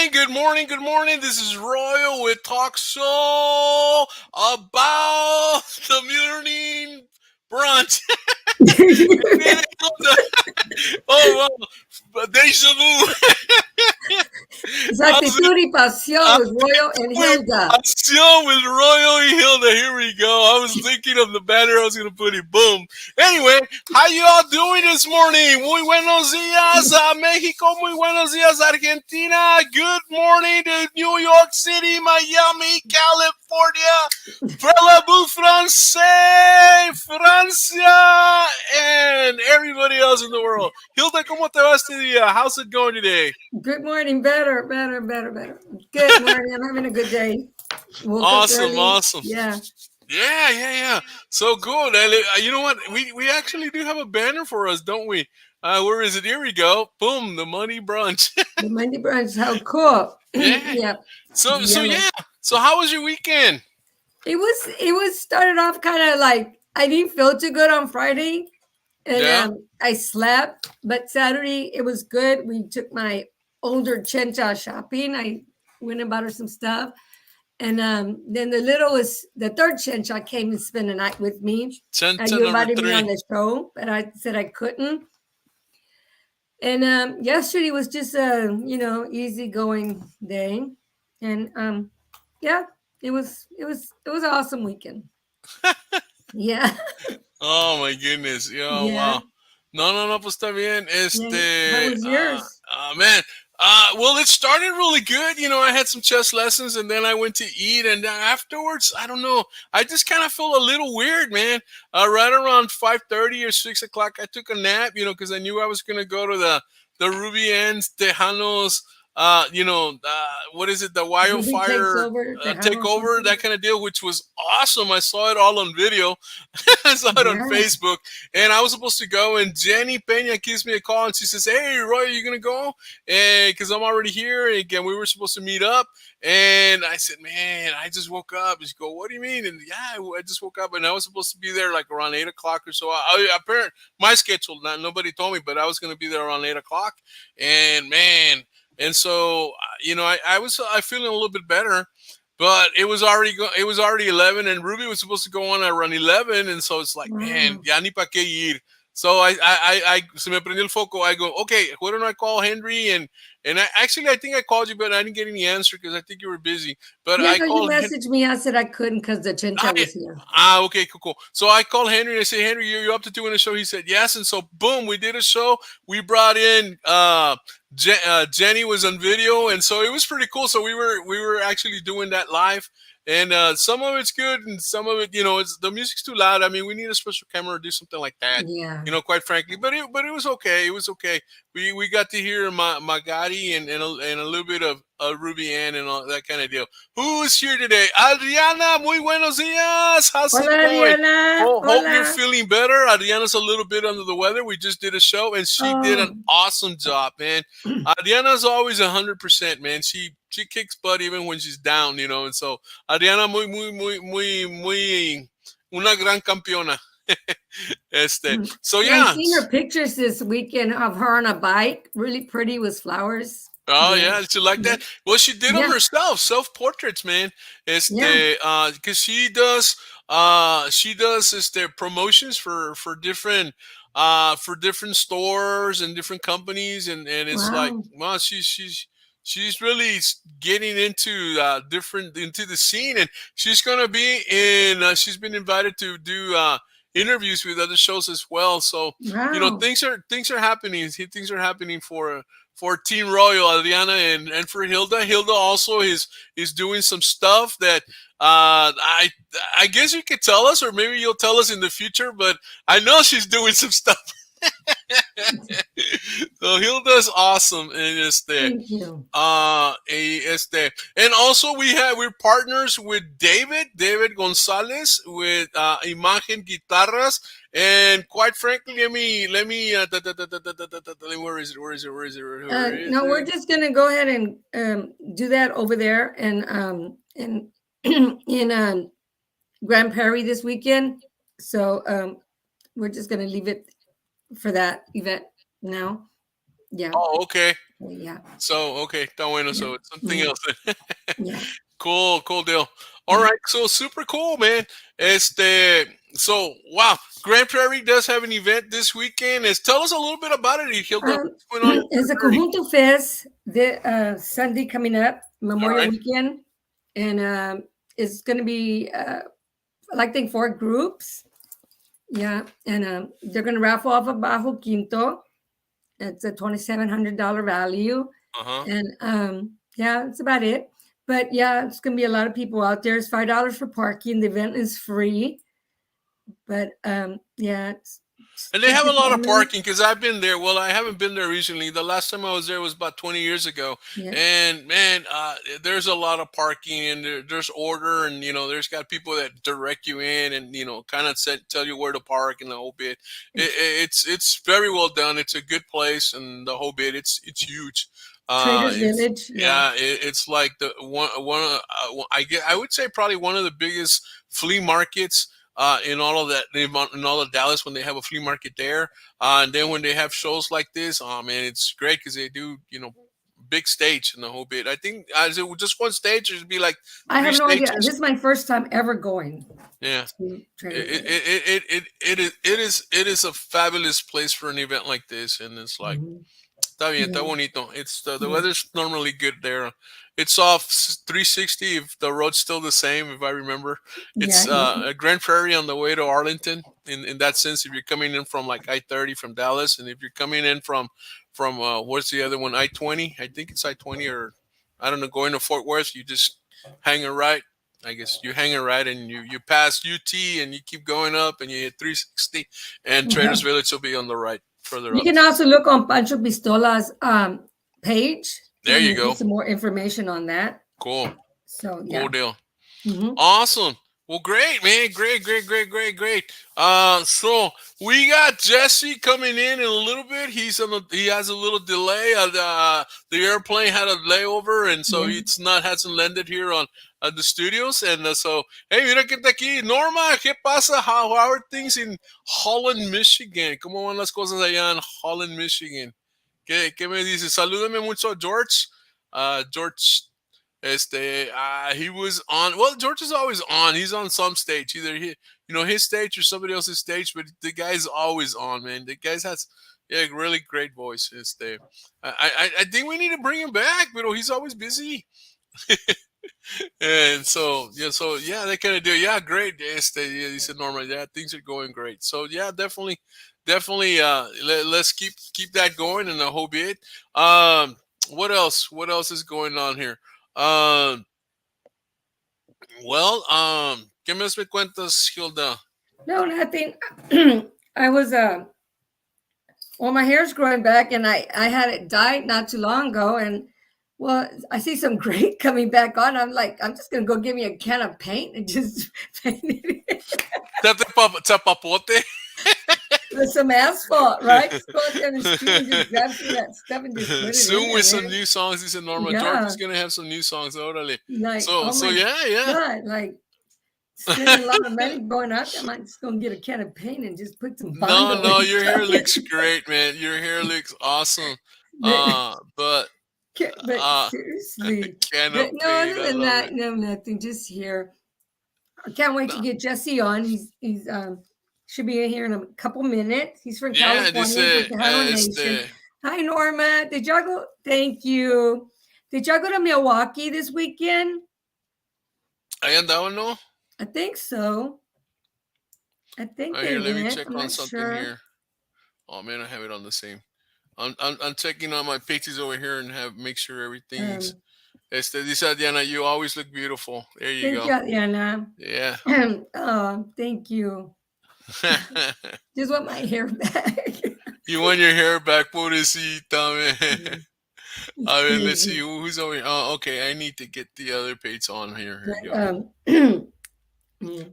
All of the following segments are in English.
morning, good morning, good morning. This is Royal with Talk Show about the morning brunch. Oh, wow. Deja vu. It's ACTITUD y PASIÓN with Royal and Hilda. Passion with Royal and Hilda. Here we go. I was thinking of the banner I was going to put it. Boom. Anyway, how you all doing this morning? Muy buenos días a Mexico. Muy buenos días Argentina. Good morning to New York City, Miami, California, 𝗲𝗃𝗃𝗏𝗃𝗏𝗃, Francia, and everybody else in the world. Hilda, ¿cómo te va este día? How's it going today? Good morning. Better. Good morning. I'm having a good day. Awesome. Yeah. Yeah. So good. You know what? We actually do have a banner for us, don't we? Where is it? Here we go. Boom, the money brunch. The Monday brunch. How cool. Yeah. So yeah. So how was your weekend? It was started off kind of like I didn't feel too good on Friday. And I slept, but Saturday it was good. We took my older 𝗟𝗃𝗗𝗏 shopping. I went and bought her some stuff. And then the third 𝗟𝗃𝗗𝗏 came and spent the night with me. You invited me on the show, but I said I couldn't. And yesterday was just a easygoing day. And yeah, it was an awesome weekend. Yeah. Oh my goodness. Oh, yeah. Wow. No, pues está bien. How was yours? Man. Well, it started really good. You know, I had some chess lessons and then I went to eat. And afterwards, I don't know. I just kind of felt a little weird, man. Right around 5:30 or 6 o'clock, I took a nap, because I knew I was going to go to the 𝗵𝗃𝗏𝗃𝗏𝗏 Tejanos, what is it? The wildfire takeover, that kind of deal, which was awesome. I saw it all on video. I saw it on Facebook, and I was supposed to go. And Jenny Peña gives me a call, and she says, "Hey, Roy, are you gonna go?" And because I'm already here, and again, we were supposed to meet up. And I said, "Man, I just woke up." And she go, "What do you mean?" And yeah, I just woke up, and I was supposed to be there like around 8 o'clock or so. Apparently, my schedule, nobody told me, but I was going to be there around 8 o'clock. And man. And so, I was feeling a little bit better, but it was already 11, and Ruby was supposed to go on around 11, and so it's like, man, ya ni pa qué ir. So I se me prendió el foco. I go, okay, why don't I call Henry? And I think I called you, but I didn't get any answer because I think you were busy. But I called. You messaged me. I said I couldn't because the 𝗟𝗃𝗗𝗏 was here. Okay, cool. So I called Henry and I said, "Henry, you up to doing a show?" He said, "Yes." And so boom, we did a show. We brought in Jenny was on video, and so it was pretty cool. So we were actually doing that live. And some of it's good, and some of it, it's the music's too loud. I mean, we need a special camera to do something like that. Yeah. Quite frankly, but it was okay. It was okay. We got to hear Magari and a little bit of Ruby Ann and all that kind of deal. Who is here today? Adriana, muy buenos días. How's it going? Adriana. Hope you're feeling better. Adriana's a little bit under the weather. We just did a show, and she did an awesome job, man. Adriana's always 100%, man. She kicks butt even when she's down, and so Adriana muy una gran campeona. So yeah, I've seen her pictures this weekend of her on a bike, really pretty with flowers. Oh yeah, did you like that? Well, she did them herself, self-portraits, man. Because she does promotions for different stores and different companies, and it's like, wow, she's really getting into the scene, and she's gonna be in. She's been invited to do interviews with other shows as well. So things are happening. Things are happening for Team Royal, Adriana, and for Hilda. Hilda also is doing some stuff that I guess you could tell us, or maybe you'll tell us in the future. But I know she's doing some stuff. So Hilda's awesome, and Thank you. And also we're partners with David Gonzalez with Imagen Guitarras, and quite frankly, let me where is it? No, we're just gonna go ahead and do that over there and in Grand Prairie this weekend. So we're just gonna leave it for that event now. Yeah. Oh, okay. Yeah. So, okay, está bueno. Yeah. So it's something else. Yeah. Cool, cool deal. All right, so super cool, man. So wow, Grand Prairie does have an event this weekend. Tell us a little bit about it, Hilda. What's going on in It's Grand a Prairie? Conjunto Fest Sunday coming up, Memorial right. Weekend, and it's going to be I think 4 groups. Yeah, and they're going to raffle off a Bajo Quinto. It's a $2,700 value, and yeah, that's about it. But yeah, it's going to be a lot of people out there. It's $5 for parking. The event is free, but yeah, And they have a lot of parking because I've been there. Well, I haven't been there recently. The last time I was there was about 20 years ago. Yeah. And man, there's a lot of parking, and there's order, and there's got people that direct you in, and kind of tell you where to park and the whole bit. It's very well done. It's a good place, and the whole bit. It's huge. Traders Village. Yeah, it's like the I would say probably one of the biggest flea markets in all of that, in all of Dallas, when they have a flea market there. And then when they have shows like this, oh man, it's great because they do, big stage and the whole bit. I think is it just one stage, or it'd be like I have no idea. This is my first time ever going. Yeah, it is a fabulous place for an event like this, and it's like. Está bien, está bonito. It's the weather's normally good there. It's off 360 if the road's still the same, if I remember. It's a Grand Prairie on the way to Arlington. In that sense, if you're coming in from like I-30 from Dallas, and if you're coming in from what's the other one, I-20? I think it's I-20, or I don't know, going to Fort Worth, you just hang a right. I guess you hang a right, and you pass UT, and you keep going up, and you hit 360, and Traders Village will be on the right. You can also look on Pancho Pistola's page. There you go. Some more information on that. Cool. So yeah. Cool deal. Awesome. Well, great, man. Great. So we got Jesse coming in a little bit. He has a little delay. The airplane had a layover, and so hasn't landed here on the studios. And so, hey, mira que está aquí. Norma, ¿qué pasa? How are things in Holland, Michigan? ¿Cómo van las cosas allá en Holland, Michigan? ¿Qué me dices? Salúdame mucho a George. George. He was on. Well, George is always on. He's on some stage, either his stage or somebody else's stage. But the guy's always on, man. The guy has really great voice. I think we need to bring him back, but he's always busy. And so they kind of do. Yeah, great. He said Norma. Yeah, things are going great. So yeah, definitely. Let's keep that going in the whole bit. What else? What else is going on here? ¿Qué más me cuentas, Hilda? No, nothing. I was well, my hair's growing back, and I had it dyed not too long ago, and I see some gray coming back on. I'm like, I'm just gonna go get me a can of paint and just paint it. Tapapote. With some asphalt, right? Just go out there and just grab some of that stuff and just put it soon with some new songs. He said Norma George is gonna have some new songs. Orale. Like, yeah. God, like spending a lot of money going out there. I'm just gonna get a can of paint and just put some. No, your hair looks great, man. Your hair looks awesome. But seriously, other than that, no, nothing. Just here. I can't wait to get Jesse on. He's should be in here in a couple minutes. He's from California. Hi, Norma. Did y'all go? Thank you. Did y'all go to Milwaukee this weekend? I andaban, no? I think so. I think they let me went. check on something here. Oh man, I have it on the same. I'm checking on my pages over here and make sure everything's. Dice Diana, you always look beautiful. There you go. Thank you, Diana. Yeah. Oh, thank you. Just want my hair back. You want your hair back, pobrecita, man. Let's see who's over here. Oh, okay. I need to get the other page on here.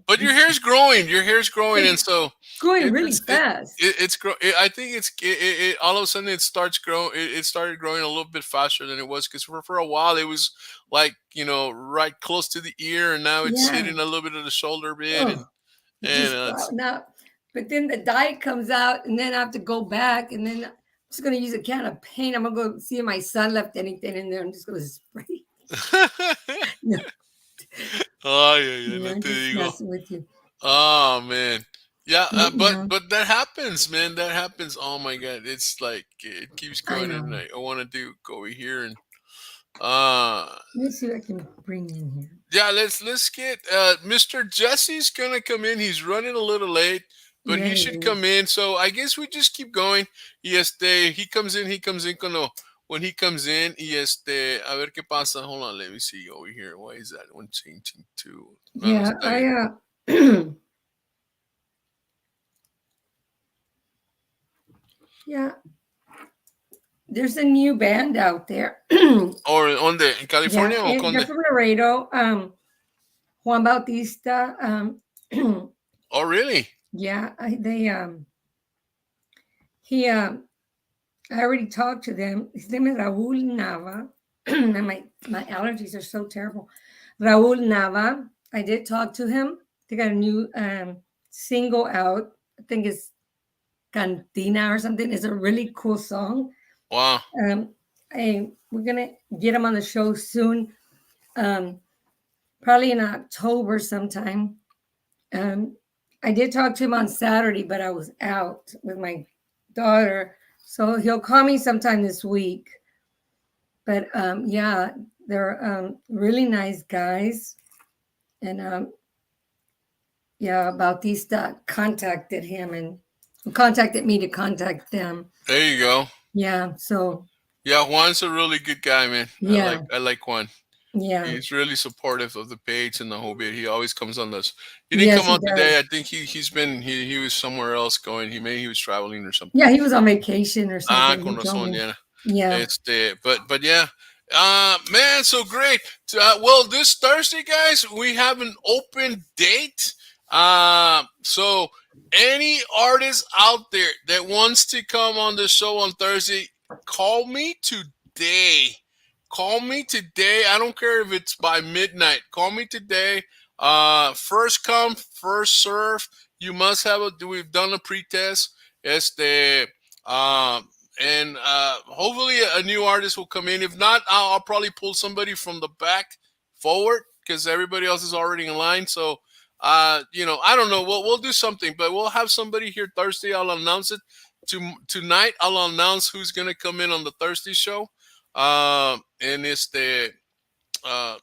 But your hair's growing. And so growing really fast. I think it all of a sudden it starts growing. It started growing a little bit faster than it was, because for a while it was like right close to the ear, and now it's hitting a little bit of the shoulder bit. Now, but then the dye comes out, and then I have to go back, and then just gonna use a can of paint. I'm gonna go see if my son left anything in there. I'm just gonna spray. No, Ay, ay, ay, no, no I'm te just digo. messing with you. Oh man, yeah, Yeah, but that happens, man. That happens. Oh my god, it's like it keeps I going, and know. I want to go over here and uh Let me see what I can bring in here. yeah, let's get Mr. Jesse's gonna come in. He's running a little late, but Yeah, he it should is. come in. So I guess we just keep going. Y he comes in. He comes in when he comes in. Y a ver qué pasa. Hold on, let me see over here. Why is that one changing to? No, no Yeah, está bien. yeah. There's a new band out there. Or on the in California or They're Conde? from Laredo. Juan Bautista. Oh, really? Yeah, he I already talked to them. His name is Raúl Nava. And my allergies are so terrible. Raúl Nava. I did talk to him. They got a new single out. I think it's Cantina or something. It's a really cool song. Wow. We're gonna get him on the show soon. Probably in October sometime. I did talk to him on Saturday, but I was out with my daughter. So he'll call me sometime this week. But yeah, they're really nice guys. And yeah, Bautista contacted him and contacted me to contact them. There you go. Yeah, so Yeah, Juan's a really good guy, man. yeah, I like Juan. yeah. He's really supportive of the page and the whole bit. He always comes on this. He didn't Yes, come he on today. does. I think he was somewhere else going. He was traveling or something. Yeah, he was on vacation or Ah, something. con He told razón, me. yeah. Yeah. But yeah. Man, so great. Well, this Thursday, guys, we have an open date. So any artist out there that wants to come on the show on Thursday, call me today. Call me today. I don't care if it's by midnight. Call me today. First come, first serve. You must have we've done a pretest. Um, and hopefully a new artist will come in. If not, I'll probably pull somebody from the back forward because everybody else is already in line. So, I don't know. We'll do something, but we'll have somebody here Thursday. I'll announce it. Tonight, I'll announce who's going to come in on the Thursday show. And it's uh,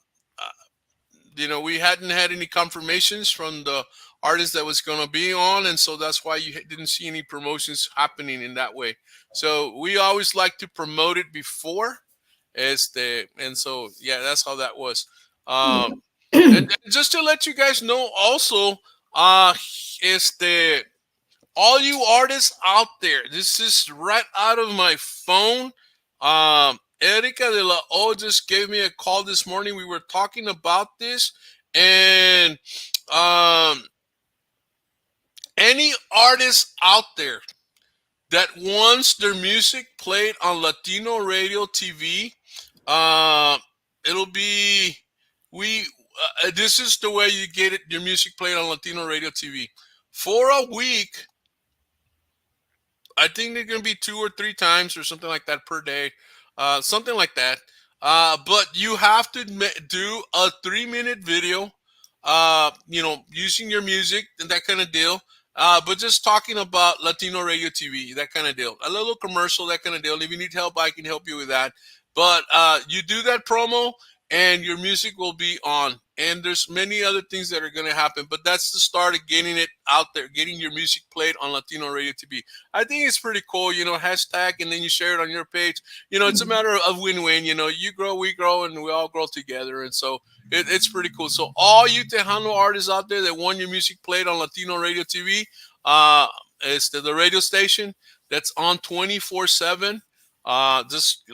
we hadn't had any confirmations from the artist that was going to be on, and so that's why you didn't see any promotions happening in that way. So we always like to promote it before, and so yeah, that's how that was. And just to let you guys know, also, all you artists out there, this is right out of my phone. Erica de la O just gave me a call this morning. We were talking about this, and any artist out there that wants their music played on Latino Radio TV, it'll be this is the way you get your music played on Latino Radio TV for a week. I think they're going to be 2 or 3 times or something like that per day, something like that. But you have to do a 3-minute video, using your music and that kind of deal. But just talking about Latino Radio TV, that kind of deal. A little commercial, that kind of deal. If you need help, I can help you with that. But you do that promo, and your music will be on. And there's many other things that are going to happen, but that's the start of getting it out there, getting your music played on Latino Radio TV. I think it's pretty cool, hashtag, and then you share it on your page. It's a matter of win-win. You grow, we grow, and we all grow together. And so it's pretty cool. So all you Tejano artists out there that want your music played on Latino Radio TV, it's the radio station that's on 24/7. Just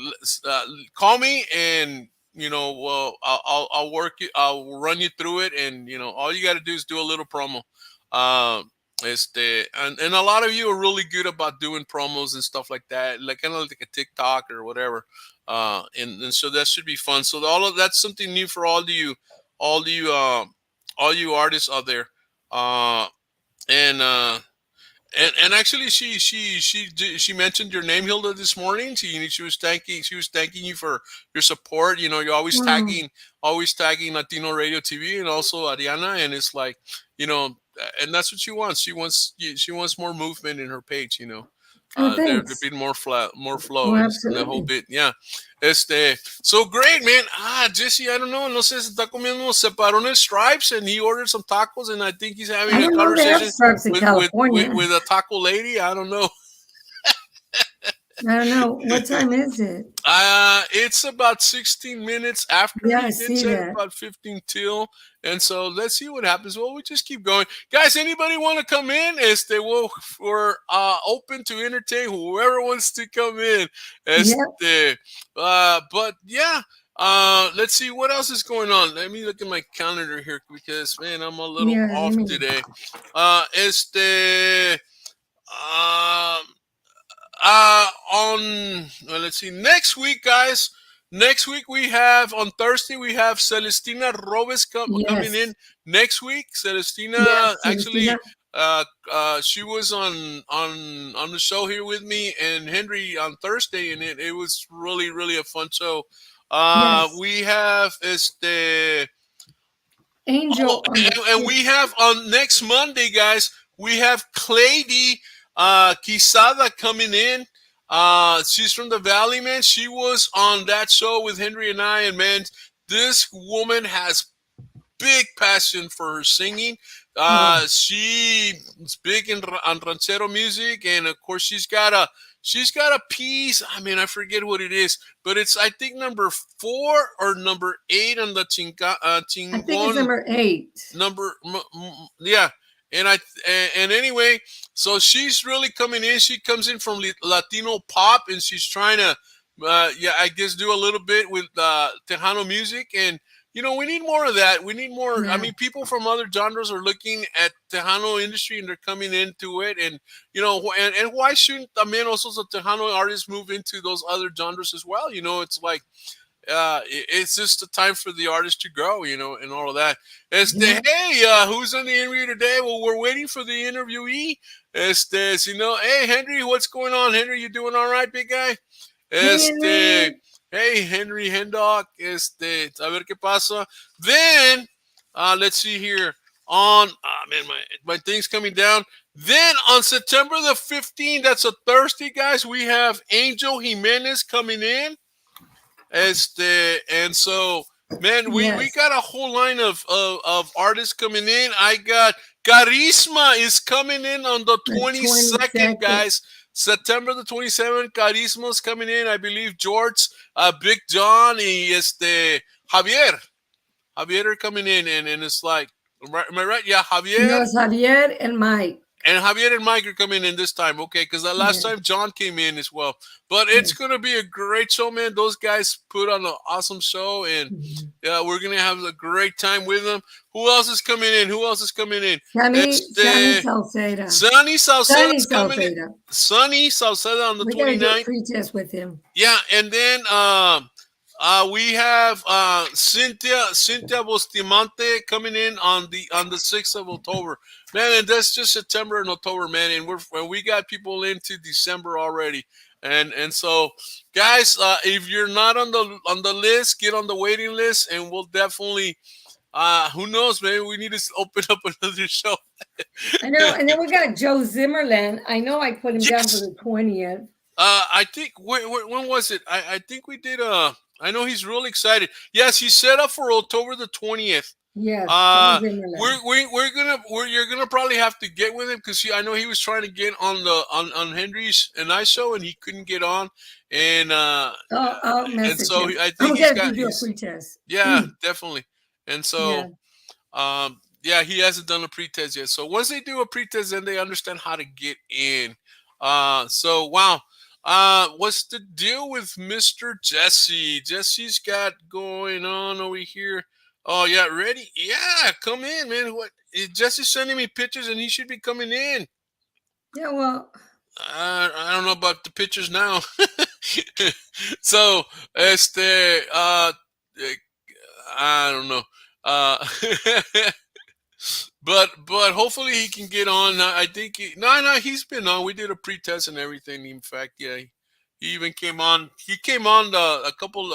call me, and well, I'll work you. I'll run you through it, and all you got to do is do a little promo. And a lot of you are really good about doing promos and stuff like that, like kind of like a TikTok or whatever. And so that should be fun. So all of that's something new for all you artists out there. And And actually, she mentioned your name, Hilda, this morning. She was thanking you for your support. You know, you're Wow, always tagging Latino Radio TV and also Ariana, and it's like, you know, and that's what she wants. She wants more movement in her page. You know, oh, there thanks. be more flow Oh, and the whole absolutely. bit. Yeah, so great, man. Jesse, I don't know, no sé, se está comiendo unos cepparones stripes, and he ordered some tacos, and I think he's having I a didn't know they have conversation stripes in California. with a taco lady. I don't know. I don't know. What time is it? It's about 16 minutes after. Yeah, He I did see say that. about 15 till. And so let's see what happens. Well, we just keep going. Guys, anybody want to come in? We're open to entertain whoever wants to come in. Yep. But yeah, let's see what else is going on. Let me look at my calendar here because, man, I'm a little Yeah. Let off me. today. Um, on let's see, next week, guys. Next week we have on Thursday we have Celestina Robes coming in Yes. next week. Yes, Celestina Celestina. actually she was on the show here with me and Henry on Thursday, and it was really a fun show. Yes. We have Angel on the and we 5th. have on next Monday, guys, we have 𝗏𝗘𝗗𝗏𝗧𝗏 𝗏𝗘𝗏𝗏 coming in. She's from the Valley, man. She was on that show with Henry and I, and man, this woman has big passion for her singing. Oh, She's big on ranchero music, and of course she's got a piece. I mean, I forget what it is, but it's I think number 4 or number 8 on the I think it's chingon number 8. yeah. And and anyway, so she's really coming in. She comes in from Latino pop, and she's trying to yeah, I guess do a little bit with Tejano music. And you know, we need more of that. We need more. I Yeah. mean, people from other genres are looking at Tejano industry and they're coming into it. And you know, and why shouldn't I mean also the Tejano artists move into those other genres as well? You know, it's like it's just the time for the artist to grow, you know, and all of that. Yeah. Hey, who's on the interview today? Well, we're waiting for the interviewee. You know, hey, Henry, what's going on? Henry, you doing all right, big guy? Hey, Henry. Hey, Henry Hendock, a ver qué pasa. Then, let's see here. Man, my thing's coming down. Then on September the 15th, that's a Thursday, guys, we have Angel Jimenez coming in. And so, man, we Yes. got a whole line of artists coming in. I got Carisma is coming in on the The 22nd, 22nd. guys. September the 27th, Carisma is coming in. I believe George, Big John, y Javier are coming in, and it's like, am I right? Yeah, No, Javier. it's Javier and Mike. And Javier and Mike are coming in this time, okay? Because the last Yes. time John came in as well. But it's Yes. gonna be a great show, man. Those guys put on an awesome show, and Mhm. yeah, we're gonna have a great time with them. Who else is coming in? Who else is coming in? Sammy Salceda. Sunny Sunny Salcedo's coming in. Salceda. Sunny Salceda on the We got to do a 29th. pre-test with him. Yeah, and then we have Cynthia Bustamante coming in on the 6th of October. Man, and that's just September and October, man, and we got people into December already. And so, guys, if you're not on the list, get on the waiting list, and we'll definitely who knows, maybe we need to open up another show. I know. And then we got Joe Zimmerland. I know I put him down for Yes. the 20th. I think when was it? I think we did. I know he's really excited. Yes, he's set up for October the 20th. Yes, Joe Zimmerland. You're gonna probably have to get with him because I know he was trying to get on Henry's and I show, and he couldn't get on. And I'll and message so him. I I'm think he's going got to do a he's pre-test. yeah, definitely. And Yeah. so yeah, he hasn't done a pre-test yet. So once they do a pre-test, then they understand how to get in. So wow. What's the deal with Mr. Jesse? Jesse's got going on over here. Oh yeah, ready? Yeah, come in, man. What? Jesse's sending me pictures, and he should be coming in. Yeah, well, I don't know about the pictures now. So, I don't know. Uh, but hopefully he can get on. I think no, he's been on. We did a pre-test and everything. In fact, yeah, he even came on. He came on a couple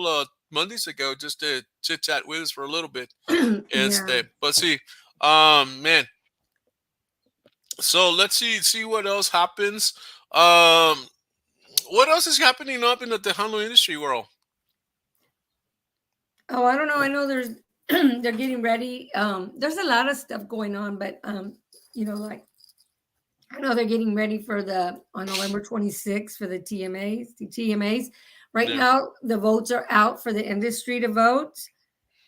of Mondays ago just to chit chat with us for a little bit. Yeah. But see, man. So let's see what else happens. What else is happening up in the Tejano industry world? Oh, I don't know. I know there's they're getting ready. There's a lot of stuff going on, but like I know they're getting ready for on November 26th for the TMAs. Right Yeah. now, the votes are out for the industry to vote,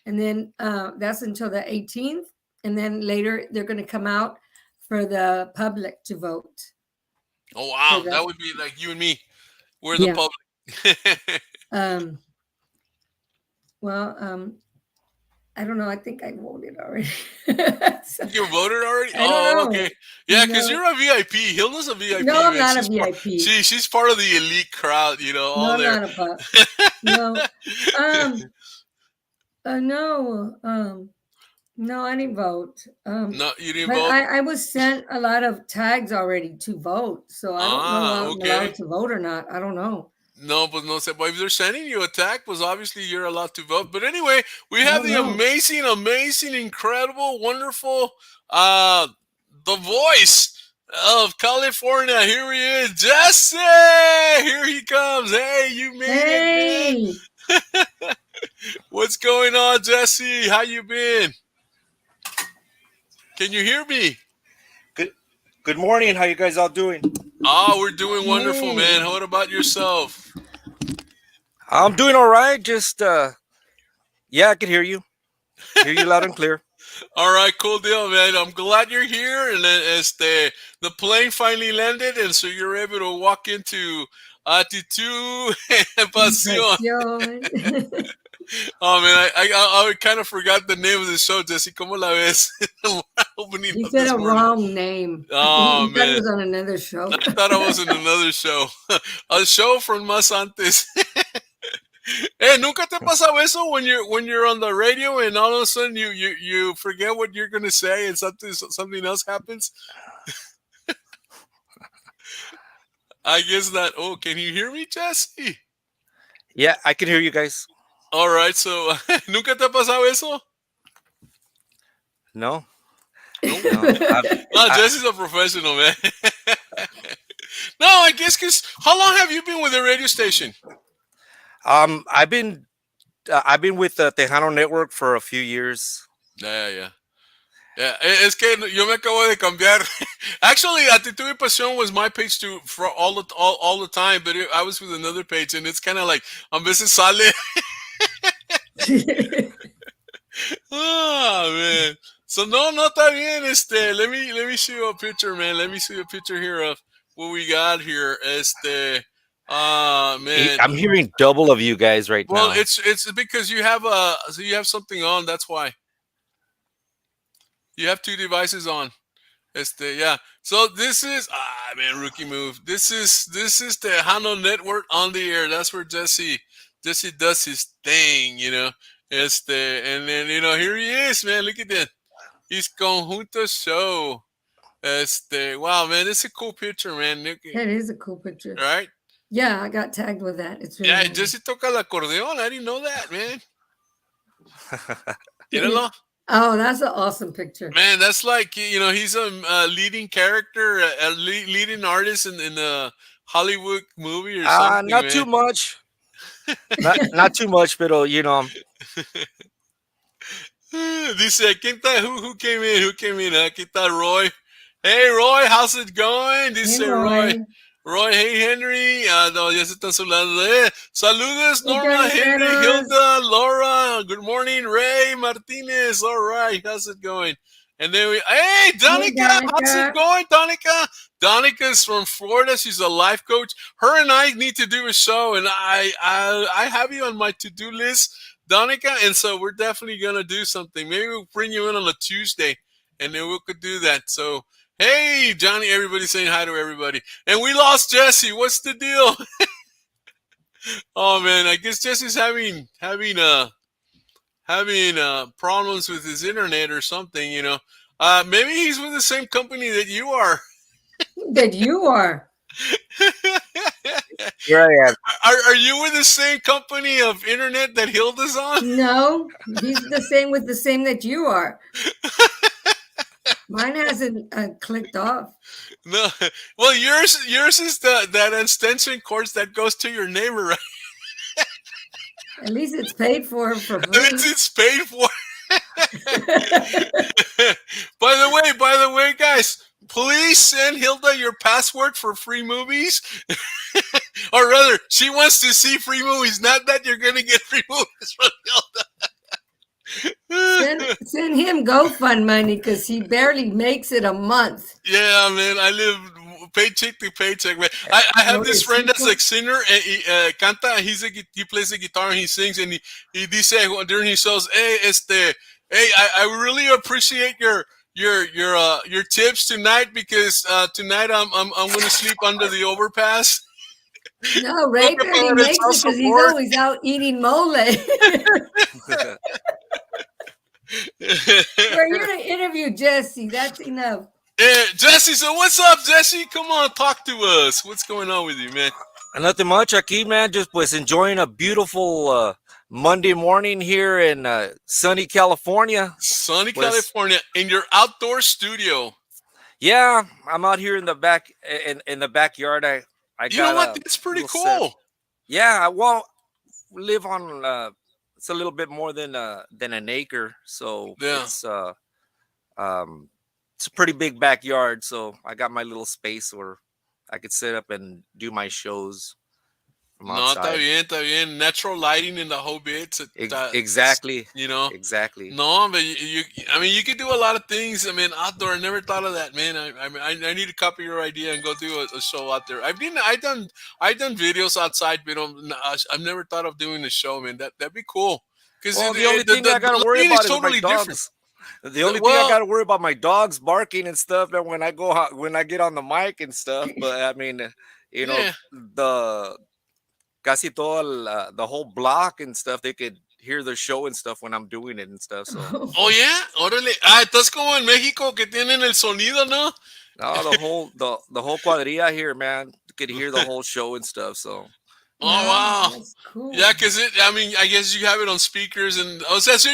and then that's until the 18th, and then later they're going to come out for the public to vote. Oh wow, that would be like you and me. We're the public. Well, I don't know. I think I voted already. So, you voted already? Okay. Yeah, because you're a VIP. Hilda's a VIP. No, I'm not a VIP. She's part of the elite crowd, all no, there. I'm not no, I didn't vote. No, you didn't vote? I was sent a lot of tags already to vote, so I don't know if I'm allowed to vote or not. I don't know. No, but no, but if they're sending you a tag, pues obviously you're allowed to vote. But anyway, we have the amazing, incredible, wonderful, the voice of California. Here he is, Jesse. Here he comes. Hey, you made it. What's going on, Jesse? How you been? Can you hear me? Good morning. How you guys all doing? We're doing wonderful, man. What about yourself? I'm doing all right. Just yeah, I can hear you. Hear you loud and clear. All right, cool deal, man. I'm glad you're here, and the plane finally landed, and so you're able to walk into ACTITUD y PASIÓN. Oh man, I kind of forgot the name of the show, Jesse. ¿Cómo la ves? He said a wrong name. Oh man, thought he was on another show. I thought I was in another show, a show from más antes. Hey, nunca te pasado eso when you're on the radio and all of a sudden you forget what you're gonna say and something else happens? I guess that. Oh, can you hear me, Jesse? Yeah, I can hear you guys. All right, so nunca te ha pasado eso? No. No, Jesse's a professional, man. No, I guess because how long have you been with the radio station? I've been with the Tejano Network for a few years. Yeah. Es que yo me acabo de cambiar. Actually, ACTITUD y PASIÓN was my page too for all the time, but I was with another page, and it's kind of like a veces sale. Oh man. So no está bien. Let me show you a picture, man. Let me see a picture here of what we got here. Man, I'm hearing double of you guys right now. Well, it's because you have something on. That's why you have two devices on. Yeah. So this is man, rookie move. This is the Tejano Network on the air. That's where Jesse does his thing, and then here he is, man. Look at that. He's Conjunto Show. Wow, man, it's a cool picture, man. That is a cool picture, right? Yeah, I got tagged with that. It's really nice. Jesse toca el acordeón. I didn't know that, man. Míralo. Oh, that's an awesome picture, man. That's like he's a leading character, a leading artist in a Hollywood movie or something. Not too much. not too much, but Dice, who came in? Who came in? Aquí está Roy. Hey, Roy, how's it going? Dice Roy. Roy, hey, Henry. No, ya se están saludando. Saludos, Norma, Henry, Hilda, Laura. Good morning, Ray, Martinez. All right, how's it going? And then hey, Donica, how's it going, Donica? Donica's from Florida. She's a life coach. Her and I need to do a show, and I have you on my to-do list, Donica, and so we're definitely going to do something. Maybe we'll bring you in on a Tuesday, and then we could do that. So, hey, Johnny, everybody's saying hi to everybody. And we lost Jesse. What's the deal? Oh, man, I guess Jesse's having problems with his internet or something, Maybe he's with the same company that you are. That you are. Here I am. Are you with the same company of internet that Hilda's on? No, he's the same with the same that you are. Mine hasn't clicked off. No. Well, yours is that extension course that goes to your neighbor, right? At least it's paid for free. It's paid for. By the way, guys, please send Hilda your password for free movies. Or rather, she wants to see free movies, not that you're going to get free movies from Hilda. Send him GoFundMe because he barely makes it a month. Yeah, man, I live paycheck to paycheck, man. I have this friend that's like singer and he canta. He plays the guitar and he sings and he dice during his shows, hey, I really appreciate your tips tonight because tonight I'm going to sleep under the overpass. No, Ray barely makes it because he's always out eating mole. We're here to interview Jesse. That's enough. Yeah, Jesse. So what's up, Jesse? Come on, talk to us. What's going on with you, man? Nothing much aquí, man. Just was enjoying a beautiful Monday morning here in sunny California. Sunny California, in your outdoor studio. Yeah, I'm out here in the back in the backyard. You know what? That's pretty cool. Set. Yeah, well, we live on it's a little bit more than an acre, so yeah. It's a pretty big backyard. So I got my little space where I could sit up and do my shows from outside. Está bien. Natural lighting in the whole bit. Exactly. You know? Exactly. No, but you could do a lot of things. I mean, outdoor. I never thought of that, man. I need to copy your idea and go do a show out there. I've done videos outside, but I've never thought of doing a show, man. That'd be cool. Well, the only thing I gotta worry about is my dogs. The only thing I gotta worry about my dogs barking and stuff, and when I get on the mic and stuff. But I mean, the casi todo the whole block and stuff, they could hear the show and stuff when I'm doing it and stuff. So. Oh yeah, órale. Estás como en México que tienen el sonido, ¿no? No, the whole cuadrilla here, man, could hear the whole show and stuff. So. Oh wow, that's cool. Yeah, because I guess you have it on speakers, and so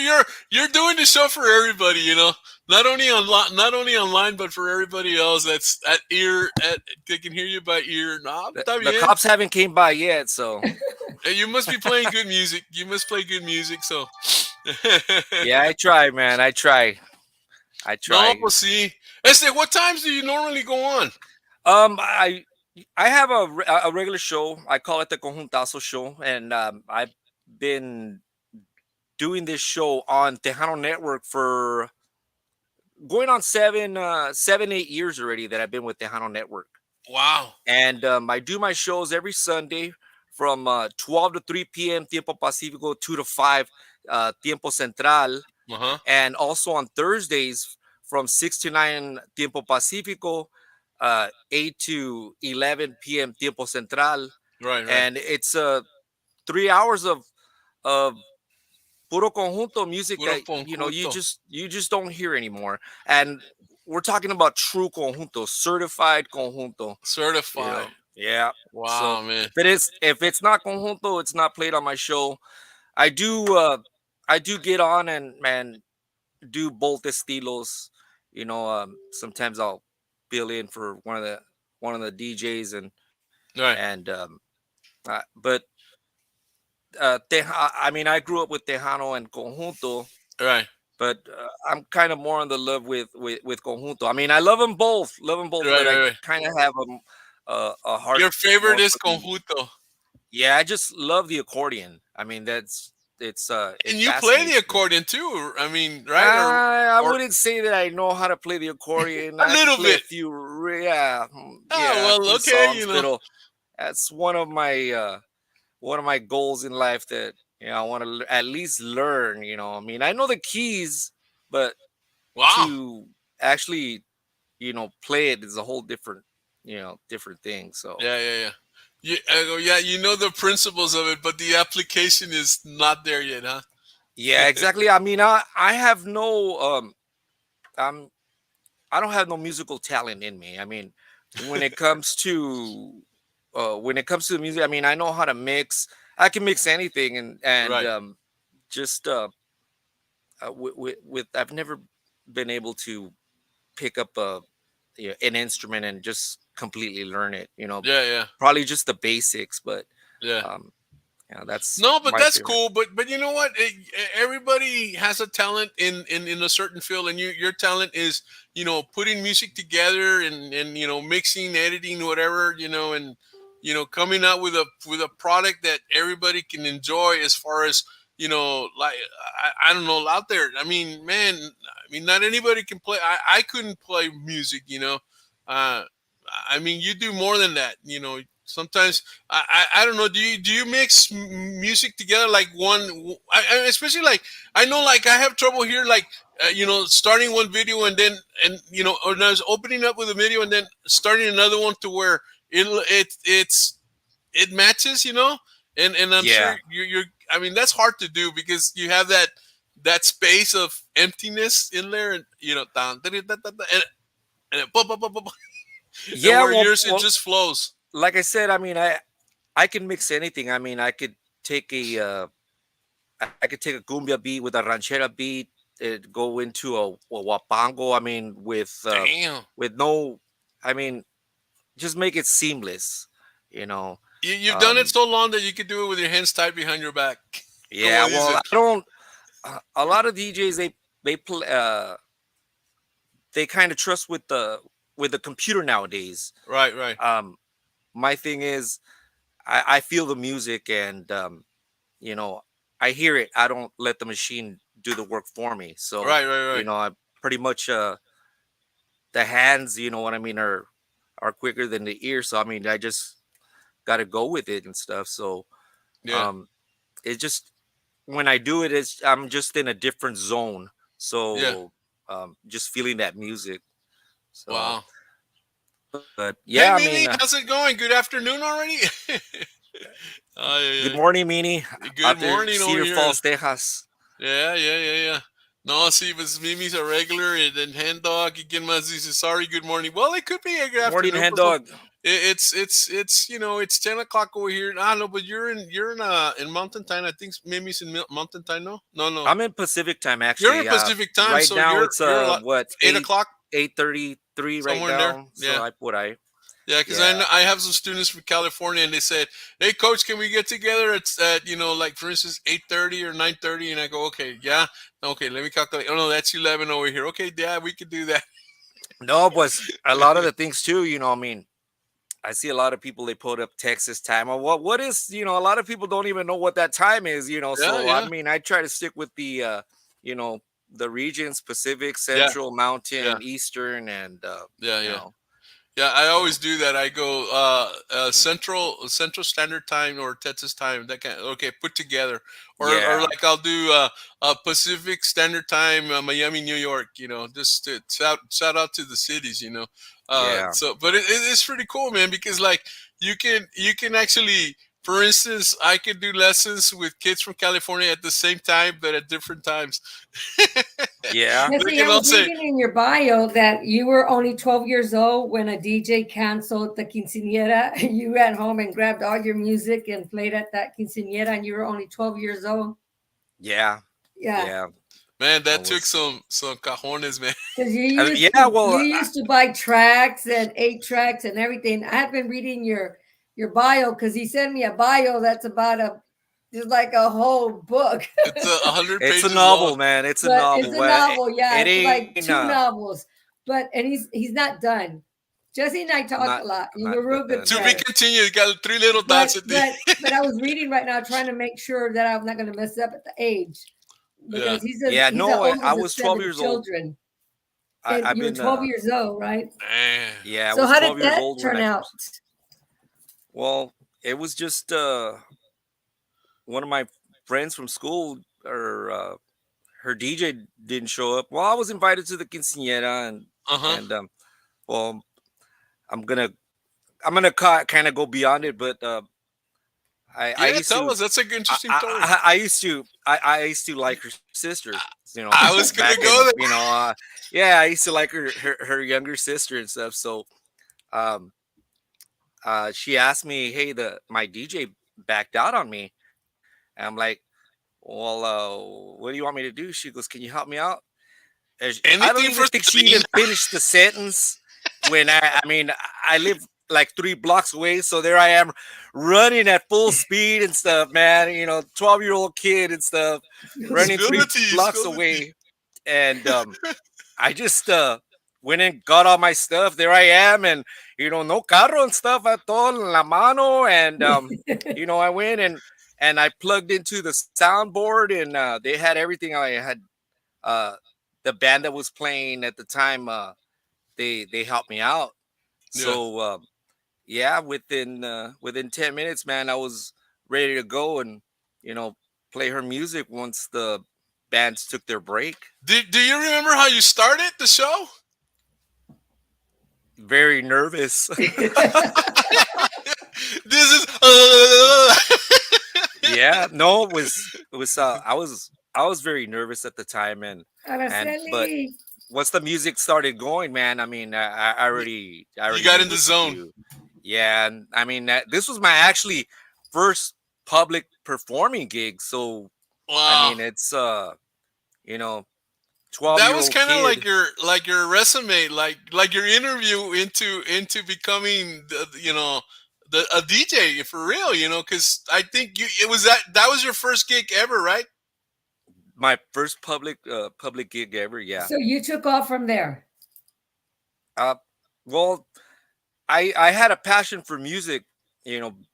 you're doing the show for everybody, you know, not only online, but for everybody else. That's they can hear you by ear. The cops haven't came by yet, so you must be playing good music. You must play good music, so. Yeah, I try, man. I try. No, we'll see. What times do you normally go on? I have a regular show. I call it the Conjuntazo show, and I've been doing this show on Tejano Network for going on 8 years already that I've been with Tejano Network. Wow. And I do my shows every Sunday from 12 to 3 p.m. Tiempo Pacífico, 2 to 5 Tiempo Central, and also on Thursdays from 6 to 9 Tiempo Pacífico, 8 to 11 p.m. Tiempo Central. Right. And it's 3 hours of puro conjunto music you just don't hear anymore. And we're talking about true conjunto, certified conjunto. Certified. Yeah. Wow, so, man. If it's not conjunto, it's not played on my show. I do get on and do both estilos. You know, sometimes I'll fill in for one of the DJs but I mean, I grew up with Tejano and conjunto, right? But I'm kind of more in the love with conjunto. I mean, I love them both, but I kind of have a heart. Your favorite is conjunto. Yeah, I just love the accordion. I mean, and you play the accordion too. I mean, right? I wouldn't say that I know how to play the accordion. A little bit. Yeah. Well, okay, songs, you know. That's one of my goals in life that I want to at least learn. You know, I mean, I know the keys, but to actually, play it is a whole different thing. So yeah. You know the principles of it, but the application is not there yet, huh? Yeah, exactly. I mean, I have no I don't have no musical talent in me. I mean, when it comes to the music, I mean, I know how to mix. I can mix anything, and Right. Just with I've never been able to pick up an instrument and just completely learn it. Yeah, yeah, Probably just the basics, but yeah. um, that's No, but my that's favorite. cool. But you know what? Everybody has a talent in a certain field, and your talent is putting music together and mixing, editing, whatever, and coming out with a product that everybody can enjoy. As far as like I don't know out there. I mean, man, I mean, not anybody can play. I couldn't play music. Uh, I mean, you do more than that. Sometimes I don't know. Do you mix music together like one? Especially like I know like I have trouble here like starting one video and then or I was opening up with a video and then starting another one to where it matches and I'm Yeah, sure you're I mean that's hard to do because you have that space of emptiness in there and and and yeah. where Well, yours it just flows. like I said, I mean, I can mix anything. I mean, I could take I could take a cumbia beat with a ranchera beat, go into a wapango. I mean, Damn. with no, I mean, just make it seamless. You know. You've done it Um, so long that you could do it with your hands tied behind your back. yeah. Como Well, dice. I don't. A lot of DJs they play. They kind of trust with the computer nowadays. Right, right, Um, my thing is, I feel the music and you know, I hear it. I don't let the machine do the work for me. So, right, right, right. I pretty much the hands, you know what I mean, are quicker than the ear. So I mean, I just got to go with it and stuff. So, Yeah. um, it just when I do it, I'm just in a different zone. Yeah. So, just feeling that music. So, Wow. but Hey, yeah, I Mimi, mean, how's it going? Good afternoon already? Oh, good yeah, morning, Meanie, yeah. out Good there, morning over Cedar here. Falls, Texas. Yeah, yeah, yeah, yeah. No, see, but Mimi's a regular, and then Hand Dog, again, says, sorry, good morning. Well, it could be a good Morning, afternoon hen for dog. it's it's 10 o'clock over here. I don't know, but you're in Mountain Time. I think Mimi's in Mountain Time. No, no, no. I'm in Pacific time You're in actually. Pacific Time, Right so now you're it's you're a lot what 8 o'clock 8:33 right somewhere in there. now. So Yeah. I what I Yeah, because I yeah. know I have some students from California, and they said, "Hey, coach, can we get together at like for instance 8:30 or 9:30?" And I go, "Okay, yeah, okay, let me calculate. Oh no, that's 11 over here. Okay, yeah, we could do that." No, but a lot of the things too. I mean, I see a lot of people they put up Texas time. Or what is a lot of people don't even know what that time is. Yeah, So I yeah, mean, I try to stick with you know, the regions: Pacific, yeah, Central, yeah, Mountain, Eastern, and yeah, you yeah. know. Yeah, I always So do that. I go Central Standard Time or Texas Time. That kind. Okay, put together, or yeah, like I'll do Pacific Standard Time, Miami, New York. Just to shout out to the cities. yeah. So, but it's pretty cool, man, because like you can actually, for instance, I could do lessons with kids from California at the same time, but at different times. Yeah. Yeah, Like, see, I and I'll was say, reading in your bio that you were only 12 years old when a DJ canceled the quinceañera. You ran home and grabbed all your music and played at that quinceañera, and you were only 12 years old. Yeah. Yeah, Yeah. man, I that took was. some cajones, man. because Yeah. you Well. used to buy tracks and 8 tracks and everything. I have been reading your bio because he sent me a bio that's about just like a whole book. It's 100 It's a pages long. novel, man. It's a But it's novel. a Well, novel, yeah. it It's like ain't 2 novels. And he's not done. Jesse and I talk a lot. I'm We're not real good done To be yet. friends. continued. Got three little But dots at the. but but I was reading right now, trying to make sure that I'm not going to mess up at the age, Yeah. because Yeah, he's the no, I oldest of was 12 7 years old. children, and I've you were been 12 years old, right? Man. yeah, I So was how did 12 years that old when turn I out? first. Well, it was just one of my friends from school, or her DJ didn't show up. Well, I was invited to the quinceañera, Uh huh. and well, I'm gonna I'm gonna kind of go beyond it, but I Yeah, used tell to us. That's a good, interesting story. I used to like her sister, I was gonna back go in, there. yeah, I used to like her younger sister and stuff. So um she asked me, hey, the my DJ backed out on me. And I'm like, well, what do you want me to do? She goes, can you help me out? I don't Anything even for think she Celine. even finished the sentence when I mean, I live like 3 blocks away, so there I am running at full speed and stuff, man. 12-year-old kid and stuff, running three Spill the tea. blocks Spill the tea. away, and I just went and got all my stuff. There I am, and no carro and stuff at all en la mano, and I went and I plugged into the soundboard, and they had everything. I had uh, the band that was playing at the time. They helped me out. Yeah. So yeah, within 10 minutes, man, I was ready to go and play her music once the bands took their break. Do you remember how you started the show? Very nervous. This is. Yeah, no, it was I was very nervous at the time, but Araceli. once the music started going, man, I mean, I already got knew in the what to zone. do. Yeah, and I mean, this was my actually first public performing gig, so I Wow. mean, it's you know, That was 12-year-old kind of kid. like your resume, like your interview into becoming a DJ for real. Because I think it was that was your first gig ever, right? My first public gig ever. Yeah. So you took off from there. Uh, well, I had a passion for music,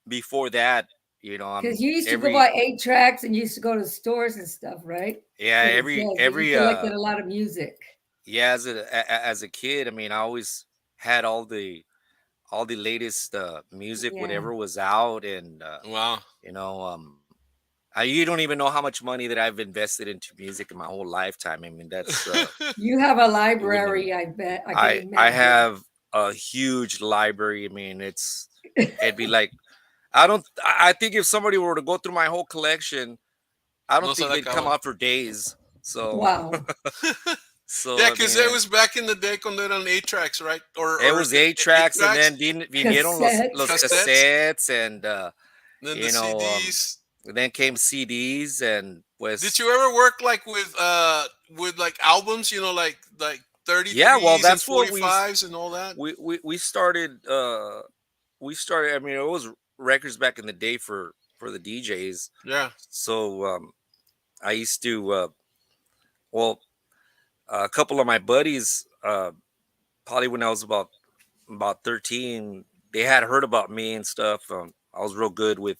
before that. Because you used to go Every buy 8 tracks and you used to go to stores and stuff, right? yeah For every yourself, you every collected a lot of music. yeah, as a kid, I mean, I always had all the latest music, Yeah. whatever was out, and Wow. you know you don't even know how much money that I've invested into music in my whole lifetime. I mean, that's You have a you wouldn't even. library, I bet. I can I imagine. have a huge library. I mean, it'd be like, I think if somebody were to go through my whole collection, I don't No se think le they'd come acaba. out for days. So Wow. Yeah, I because mean, it was back in the day when eran 8 tracks, right? it Or was 8 tracks, and 8 tracks, then vinieron los Cassettes. cassettes, cassettes, and then the you know, CDs. then came CDs, and Did was you ever work like with like albums? Like yeah. Well, 33s and that's what 45s and all that. we started. I mean, it was records back in the day for the DJs. Yeah. So I used to well, a couple of my buddies, probably when I was about 13, they had heard about me and stuff. I was real good with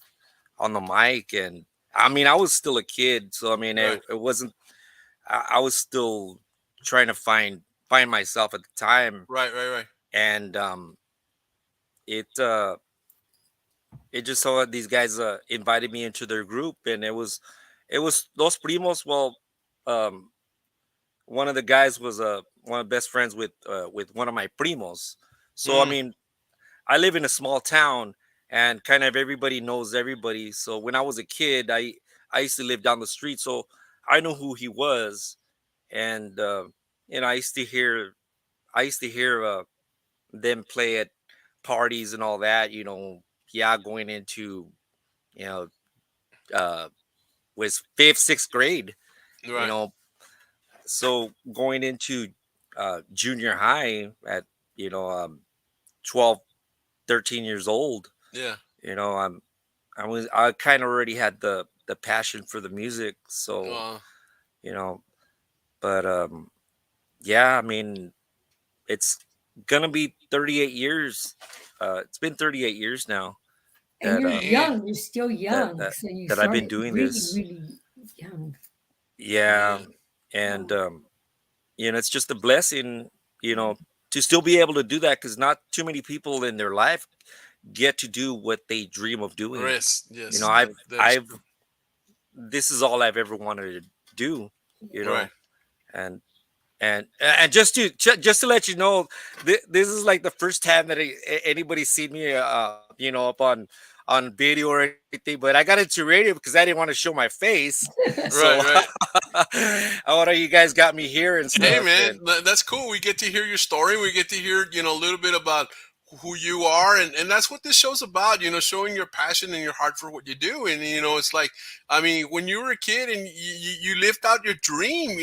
on the mic, and I mean, I was still a kid, so I mean, Right. it wasn't. I was still trying to find myself at the time, Right. Right. Right. and it it just so these guys invited me into their group, and it was Los Primos. Well, um, one of the guys was one of the best friends with one of my primos. So I Mm, mean, I live in a small town, and kind of everybody knows everybody. So when I was a kid, I used to live down the street, so I know who he was, and I used to hear them play at parties and all that. Yeah, going into you know uh, was fifth, sixth grade. You right. know, so going into junior high at you know um, 12, 13 years old. Yeah. You know, I kind of already had the passion for the music. So Well, you know, but yeah, I mean, it's gonna be 38 years. It's been 38 years now And that you're damn. young. You're still that young. that So you that I've been started doing really, this. really young. Yeah, Yeah. and Wow. it's just a blessing, you know, to still be able to do that, because not too many people in their life get to do what they dream of doing. Rest. You know, Yes. I've That is I've true. this is all I've ever wanted to do, you Right. know, and just to let you know, this is like the first time that anybody seen me, up on video or anything, but I got into radio because I didn't want to show my face. So Right. ahora you guys got me here and Hey, stuff. man, And that's cool. We get to hear your story. We get to hear, a little bit about who you are, and that's what this show's about. Showing your passion and your heart for what you do. And it's like, I mean, when you were a kid and you lived out your dream,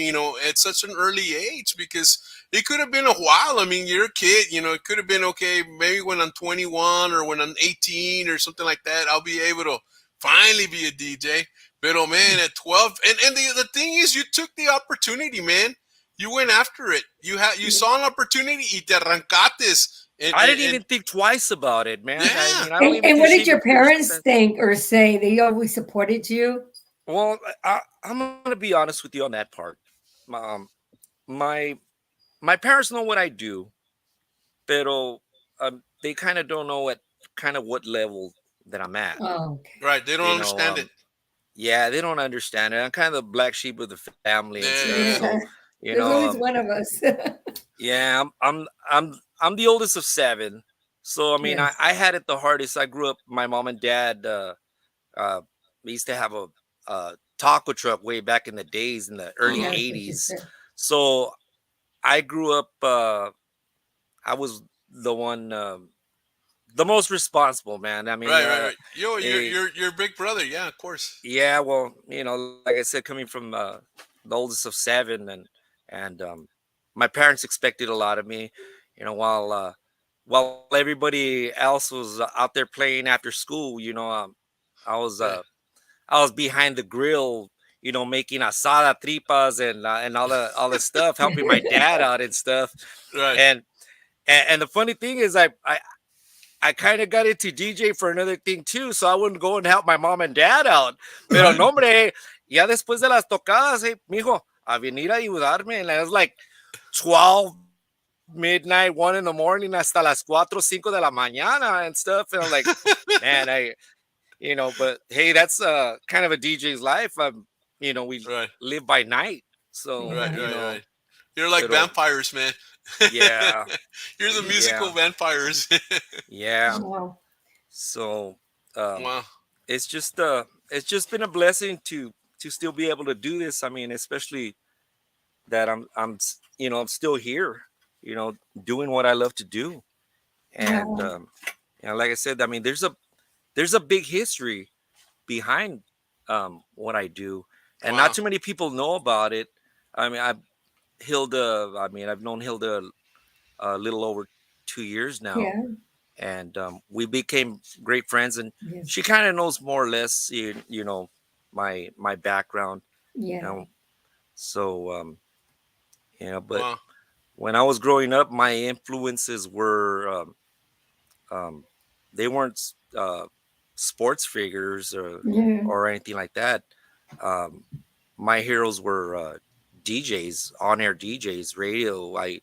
at such an early age, because it could have been a while. I mean, you're a kid. It could have been okay. Maybe when I'm 21 or when I'm 18 or something like that, I'll be able to finally be a DJ. But oh man, at 12, and the thing is, you took the opportunity, man. You went after it. You saw an opportunity y te arrancates. I didn't even think twice about it, man. Yeah. I mean, I don't even And think what she did your even finished the parents sentence. think or say? They always supported you? Well, I'm gonna be honest with you on that part. My my parents know what I do, pero they kind of don't know what level that I'm at. Oh, okay. Right. They don't You know, understand it. yeah, they don't understand it. I'm kind of the black sheep of the family and stuff. Yeah. So There's always one of us. yeah, I'm the oldest of 7. So I mean, Yes. I had it the hardest. I grew up. My mom and dad we used to have a taco truck way back in the days in the early Yes, 80s. yes, yes. So I grew up. I was the one, the most responsible, man. I mean, Right. Yo, eh, you're big brother. Yeah, of course. yeah. Well, like I said, coming from the oldest of 7, and my parents expected a lot of me. While everybody else was out there playing after school, I was Right. I was behind the grill, making asada tripas and all the stuff, helping my dad out and stuff. Right. And the funny thing is, I kind of got into DJ for another thing too, so I wouldn't go and help my mom and dad out. Pero no, hombre, ya después de las tocadas, mijo, a venir a ayudarme. And it was like 12 midnight, 1 in the morning, hasta las 4, 5 de la mañana and stuff. And I'm like, man, but hey, that's kind of a DJ's life. We Right. live by night. So, Right. You're like pero, vampires, man. yeah, You're the musical yeah, vampires. yeah. Wow. So, Wow. it's just been a blessing to still be able to do this. I mean, especially that I'm still here, doing what I love to do. And Wow. like I said, I mean, there's a big history behind what I do, and Wow. not too many people know about it. I mean, I've known Hilda a little over 2 years now, Yeah. and we became great friends. And Yes. she kind of knows more or less, my background. Yeah. So but Wow. when I was growing up, my influences were they weren't sports figures Yeah. or anything like that. My heroes were DJs, on-air DJs, radio. I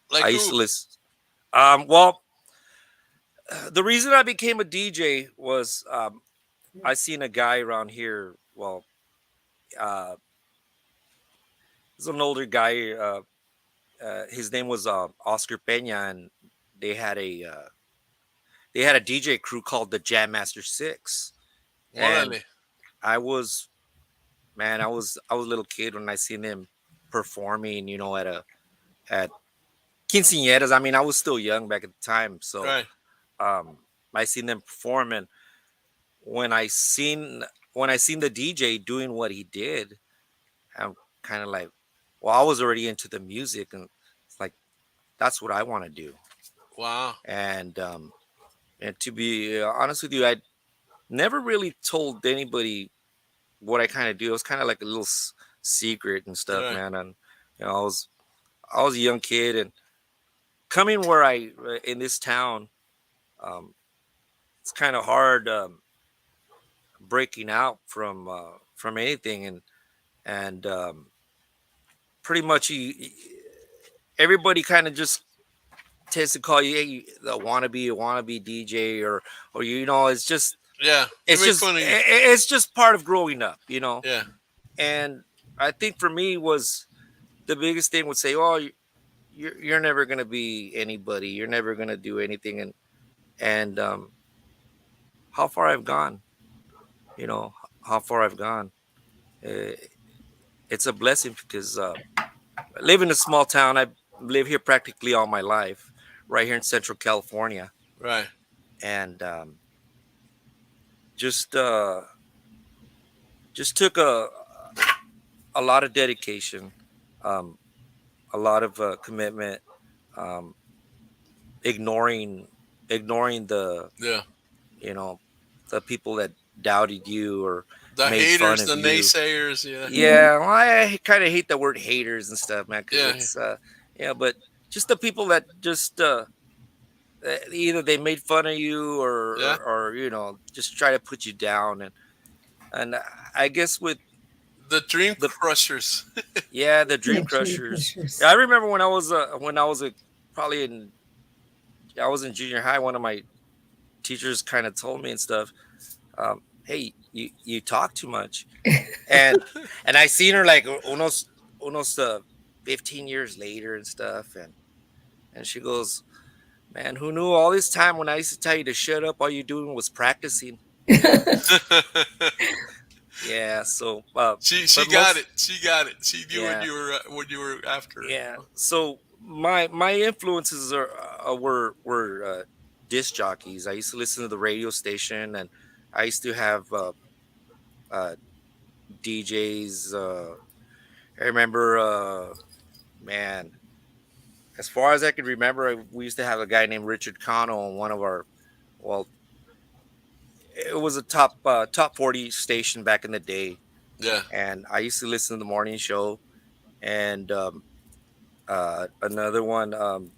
Like used to who? listen. Well, the reason I became a DJ was I seen a guy around here. Well, he's an older guy. His name was Oscar Pena, and they had a DJ crew called the Jam Master 6. And Órale. I was a little kid when I seen them performing, at quinceañeras. I mean, I was still young back at the time, so Right. I seen them perform, and when I seen the DJ doing what he did, I'm kind of like, well, I was already into the music, and it's like, that's what I want to do. Wow. And to be honest with you, I never really told anybody what I kind of do. It was kind of like a little secret and stuff, Right. man. And I was a young kid, and coming where in this town, it's kind of hard breaking out from anything, and pretty much everybody kind of just tends to call you, hey, the wannabe DJ, or it's just Yeah. They make fun of you. it's just part of growing up, Yeah. And I think for me was the biggest thing would say, oh, you're never gonna be anybody, you're never gonna do anything, and how far I've gone. You know how far I've gone. It's a blessing because I live in a small town. I live here practically all my life, right here in Central California, Right. and just took a lot of dedication, um, a lot of commitment, um, ignoring the Yeah. you know the people that doubted you or The made fun haters, of the you. naysayers. Yeah. Yeah, well, I kind of hate the word haters and stuff, man, because Yeah. it's but just the people that just either they made fun of you Yeah. or just try to put you down, and I guess with The dream the crushers. the dream Yeah, dream crushers. crushers. Yeah, I remember when I was probably I was in junior high. One of my teachers kind of told me and stuff, hey, you talk too much, and I seen her like unos 15 years later and stuff, and she goes, man, who knew all this time when I used to tell you to shut up, all you doing was practicing. Yeah, so she but got it. She got it. She knew yeah, what you were after. yeah. So my influences were disc jockeys. I used to listen to the radio station, and I used to have uh, DJs. I remember, man, as far as I can remember, we used to have a guy named 𝗷𝗘𝗗𝗏𝗏 on one of our, well, it was a top 40 station back in the day, Yeah. and I used to listen to the morning show, and another one,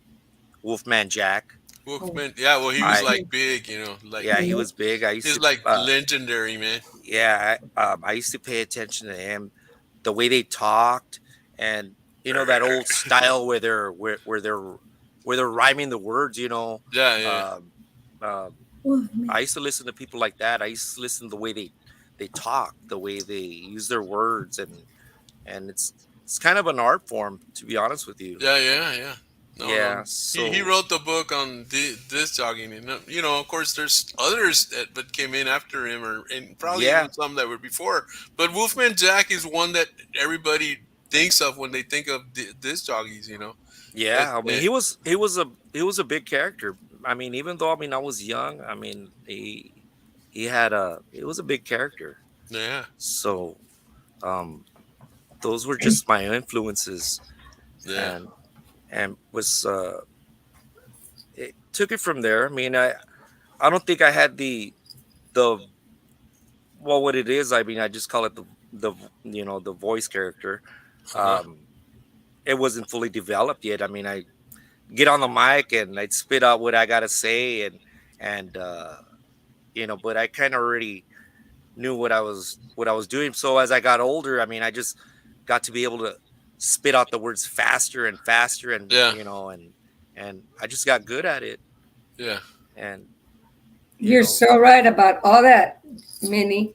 Wolfman Jack. Wolfman. Yeah. Well, he was like big. Like Yeah, he was big. I used he's to like legendary, man. yeah, I used to pay attention to him, the way they talked, and that old style where they're rhyming the words. Yeah. Yeah. I used to listen to people like that. I used to listen to the way they talk, the way they use their words, and it's kind of an art form, to be honest with you. Yeah. Yeah. Yeah. No. So He wrote the book on this jogging, and of course, there's others that came in after him, and probably even some that were before. But Wolfman Jack is one that everybody thinks of when they think of this joggies. Yeah, I mean, he was a big character. I mean, even though I was young, I mean, he was a big character. Yeah. So, those were just my influences. Yeah. And was it took it from there. I mean, I don't think I had the what it is. I mean, I just call it the voice character. It wasn't fully developed yet. I mean, I get on the mic and I'd spit out what I gotta say, and but I kind of already knew what I was doing. So as I got older, I mean, I just got to be able to spit out the words faster and faster, and and I just got good at it. Yeah. And you're so right about all that, Minnie.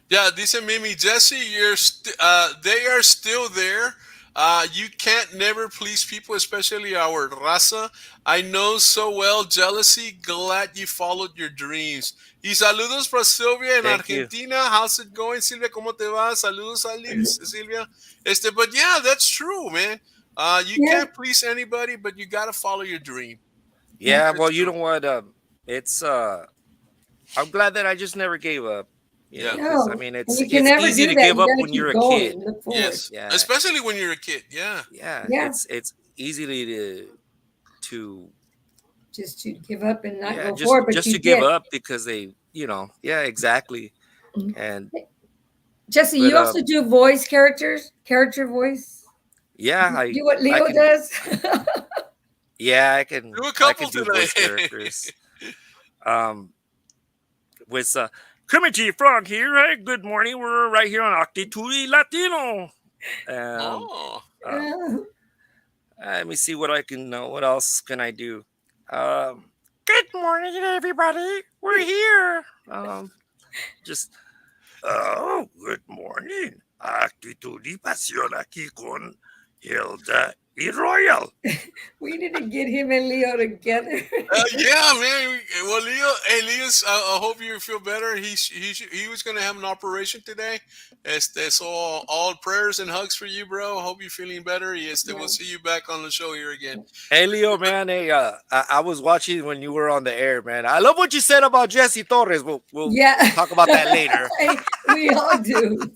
Yeah, dice Mimi, Jesse, they are still there. You can't never please people, especially our raza. I know so well jealousy. Glad you followed your dreams. Y saludos para Silvia en Argentina. How's it going, Silvia? ¿Cómo te va? Saludos, Silvia. But yeah, that's true, man. You can't please anybody, but you gotta follow your dream. Yeah, well, you know what? It's I'm glad that I just never gave up. Yeah, I mean, it's easy to give up when you're a kid. Yes, especially when you're a kid. Yeah. It's easy to just to give up and not go forward, but just to give up because they, exactly. And Jesse, you also do character voice. Yeah, I do what Leo does. Yeah, I can do a couple do voice characters. With coming to you from here. Hey, good morning. We're right here on ACTITUD y Latino. Let me see what I can know. What else can I do? Good morning, everybody. We're here. Good morning. ACTITUD y PASIÓN aquí con Hilda Royal. We need to get him and Leo together. Yeah, man. Well, Leo, hey, Leo's. I hope you feel better. He was gonna have an operation today. So all prayers and hugs for you, bro. I hope you're feeling better. We'll see you back on the show here again. Hey, Leo, man. Hey, I was watching when you were on the air, man. I love what you said about Jesse Torres. We'll talk about that later. We all do.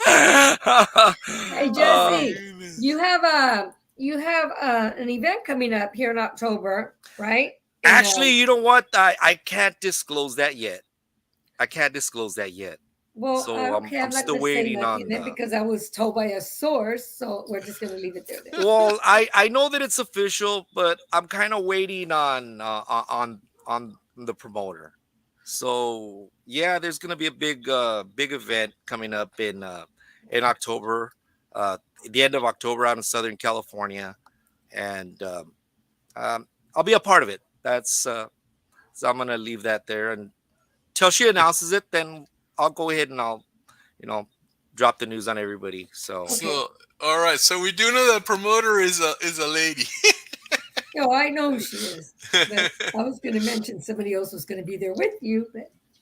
Hey, Jesse, you have an event coming up here in October, right? Actually, you know what? I can't disclose that yet. Well, so I'm still waiting on that because I was told by a source, so we're just gonna leave it there. Then. Well, I know that it's official, but I'm kind of waiting on the promoter. So yeah, there's gonna be a big event coming up in October, the end of October out in Southern California, and I'll be a part of it. That's so I'm gonna leave that there until she announces it. Then I'll go ahead and I'll drop the news on everybody. So all right. So we do know that promoter is a lady. No, I know she is. But I was going to mention somebody else was going to be there with you,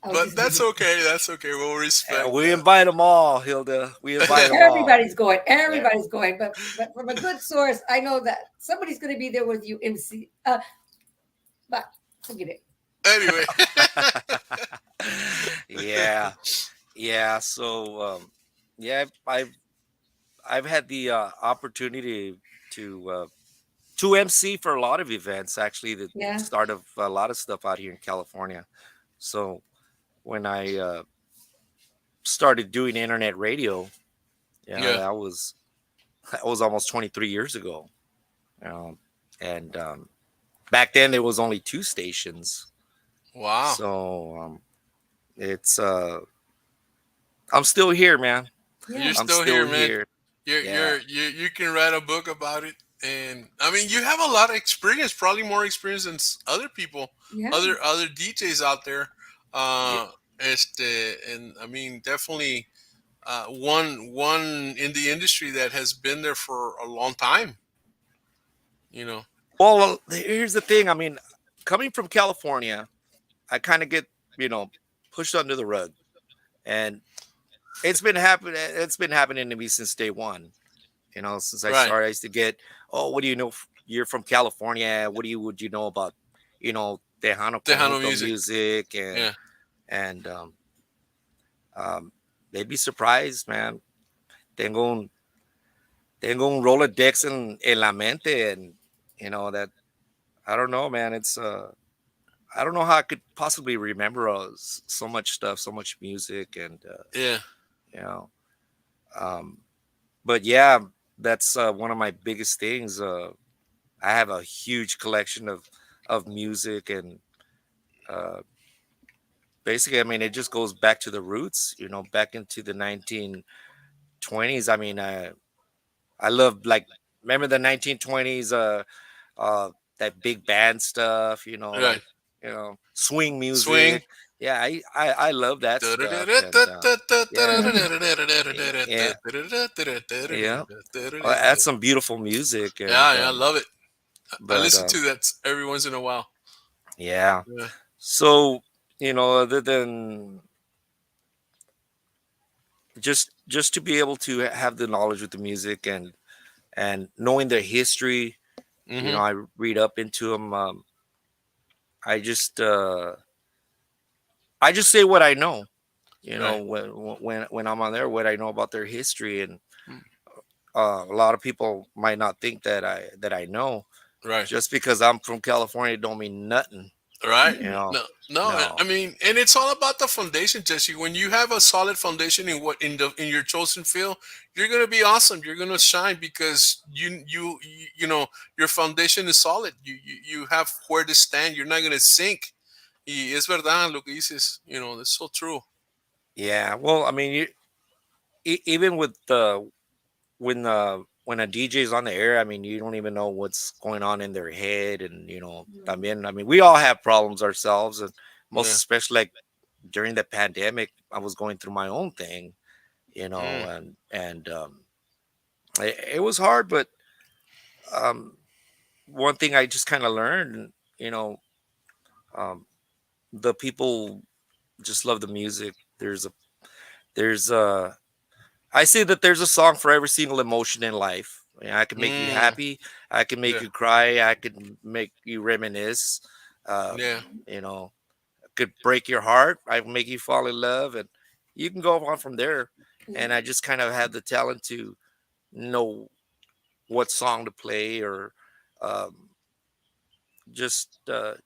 but that's okay. That's okay. We'll respect. We invite them all, Hilda. We invite them all. Everybody's going. Everybody's going. But from a good source, I know that somebody's going to be there with you, MC. But forget it. Anyway. Yeah. So I've had the opportunity to MC for a lot of events, actually, the start of a lot of stuff out here in California. So when I started doing internet radio, that was almost 23 years ago. And back then there was only 2 stations. Wow. So it's I'm still here, man. Yeah. You're still here, man. You can write a book about it. And I mean, you have a lot of experience, probably more experience than other people, other DJs out there. And I mean, definitely one in the industry that has been there for a long time. Well, here's the thing. I mean, coming from California, I kind of get pushed under the rug, and it's been happening to me since day one. Since I started, I used to get, what do you know? You're from California. Would you know about, Tejano music and they'd be surprised, man. Tengo un Rolodex en la mente, and that I don't know, man. It's I don't know how I could possibly remember so much stuff, so much music, and but yeah. That's one of my biggest things. I have a huge collection of music, and basically, I mean, it just goes back to the roots, back into the 1920s. I mean, I love, remember the 1920s, that big band stuff, swing music. Swing. Yeah, I love that stuff. That's some beautiful music. And, I love it. I listen to that every once in a while. Yeah. So, other than just to be able to have the knowledge with the music and knowing their history, I read up into them. I just say what I know, when I'm on there, what I know about their history, and a lot of people might not think that I know. Right. Just because I'm from California don't mean nothing. Right. No. I mean, and it's all about the foundation, Jesse. When you have a solid foundation in your chosen field, you're gonna be awesome. You're gonna shine because your foundation is solid. You have where to stand. You're not gonna sink. Y es verdad lo que dices, it's so true. Yeah, well, I mean, even with when a DJ is on the air, I mean, you don't even know what's going on in their head, and I mean, we all have problems ourselves, and most especially like during the pandemic, I was going through my own thing, and it was hard, but one thing I just kind of learned, you know, um, the people just love the music. There's I say that there's a song for every single emotion in life. You know, I can make you happy, I can make Yeah. you cry, I can make you reminisce. Um, Yeah. you know, could break your heart, I can make you fall in love, and you can go on from there. And I just kind of had the talent to know what song to play, or um, just to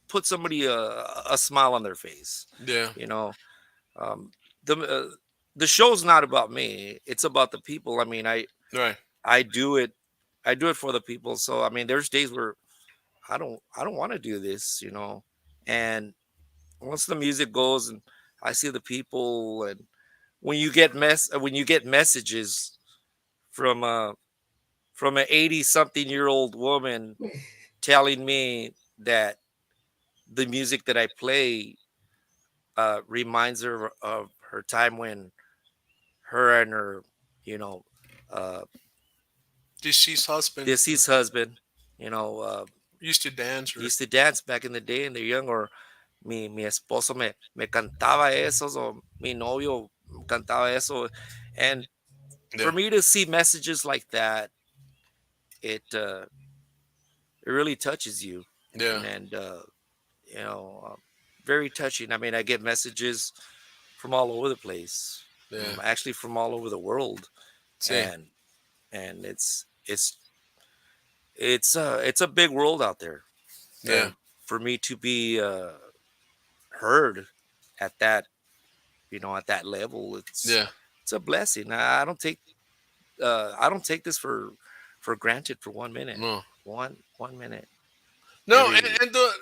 put somebody a smile on their face. Yeah. You know, um, the the show's not about me; it's about the people. I mean, Right. I do it, I do it for the people. So I mean, there's days where I don't want to do this, you know. And once the music goes and I see the people, and when you get messages from from an 80 something year old woman telling me that the music that I play reminds her of her time when her and her, you know, uh, Deceased husband deceased husband, you know, used to dance. used to dance back in the day and they're young, or mi esposo me cantaba eso, o mi novio cantaba eso. And Yeah. for me to see messages like that, it really touches you. Yeah. And you know, very touching. I mean, I get messages from all over the place, Yeah. actually from all over the world. See. And it's a big world out there. Yeah. And for me to be heard at that, you know, at that level, Yeah. it's a blessing. I don't take this for granted for 1 minute. No. One minute. No, Every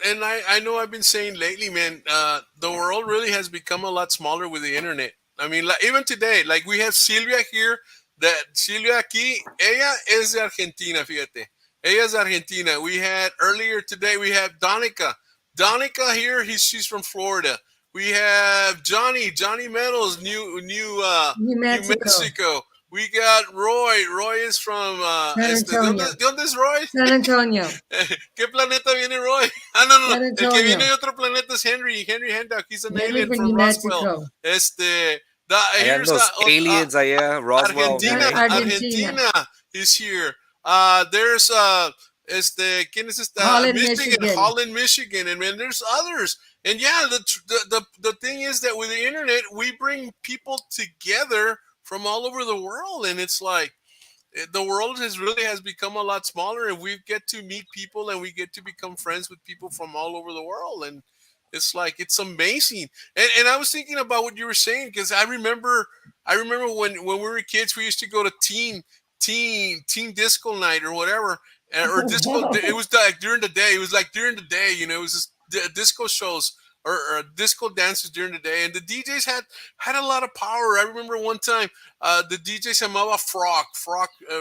and I know I've been saying lately, man, the world really has become a lot smaller with the internet. I mean, like, even today, like we have Silvia here. That Silvia aquí, ella es de Argentina, fíjate. Ella es de Argentina. We had earlier today, we have Donica. Donica here, she's from Florida. We have Johnny Meadows, New Mexico. We got Roy. Roy is from San Antonio. ¿De dónde es Roy? San Antonio. ¿Qué planeta viene Roy? Ah, no. San El que Antonio. viene de otro planeta es Henry Hendock. He's an Henry alien from from New Roswell. Mexico. and those aliens, Roswell, Argentina is here. There's ¿quién es esta? Holland, Michigan, and man, there's others. And yeah, the thing is that with the internet, we bring people together from all over the world, and it's like the world has become a lot smaller, and we get to meet people, and we get to become friends with people from all over the world, and it's like it's amazing. And I was thinking about what you were saying, because I remember when we were kids, we used to go to teen disco night or whatever, or disco. It was like during the day. It was like during the day, you know. It was just disco shows or disco dances during the day, and the DJs had a lot of power. I remember one time the DJ se llamaba Frog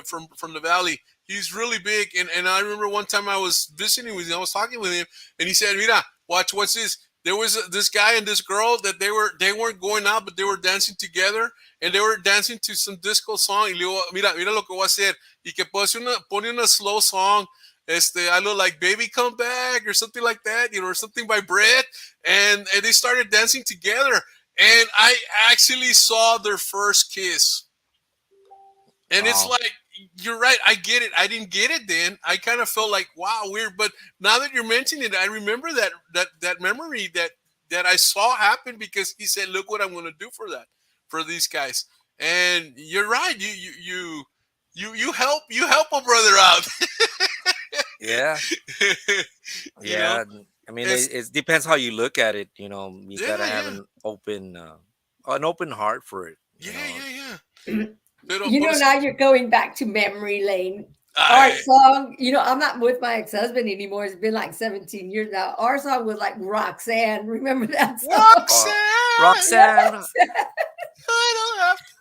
from the Valley. He's really big, and I remember one time I was visiting with him. I was talking with him, and he said, "Mira, what's this? There was this guy and this girl that they weren't going out, but they were dancing together, and they were dancing to some disco song. Y le digo, mira lo que voy a hacer, y que pone una slow song. I look like Baby Come Back or something like that, you know, or something by Brett, and they started dancing together, and I actually saw their first kiss, and It's like, you're right, I get it. I didn't get it then. I kind of felt like, wow, weird, but now that you're mentioning it, I remember that memory that I saw happen, because he said, look what I'm going to do for these guys. And you're right, you help a brother out. yeah. Yeah. I mean, it depends how you look at it. You know, you gotta have an open heart for it. Yeah. You know, now you're going back to memory lane. Our song, you know, I'm not with my ex-husband anymore. It's been like 17 years now. Our song was like Roxanne. Remember that song? Roxanne.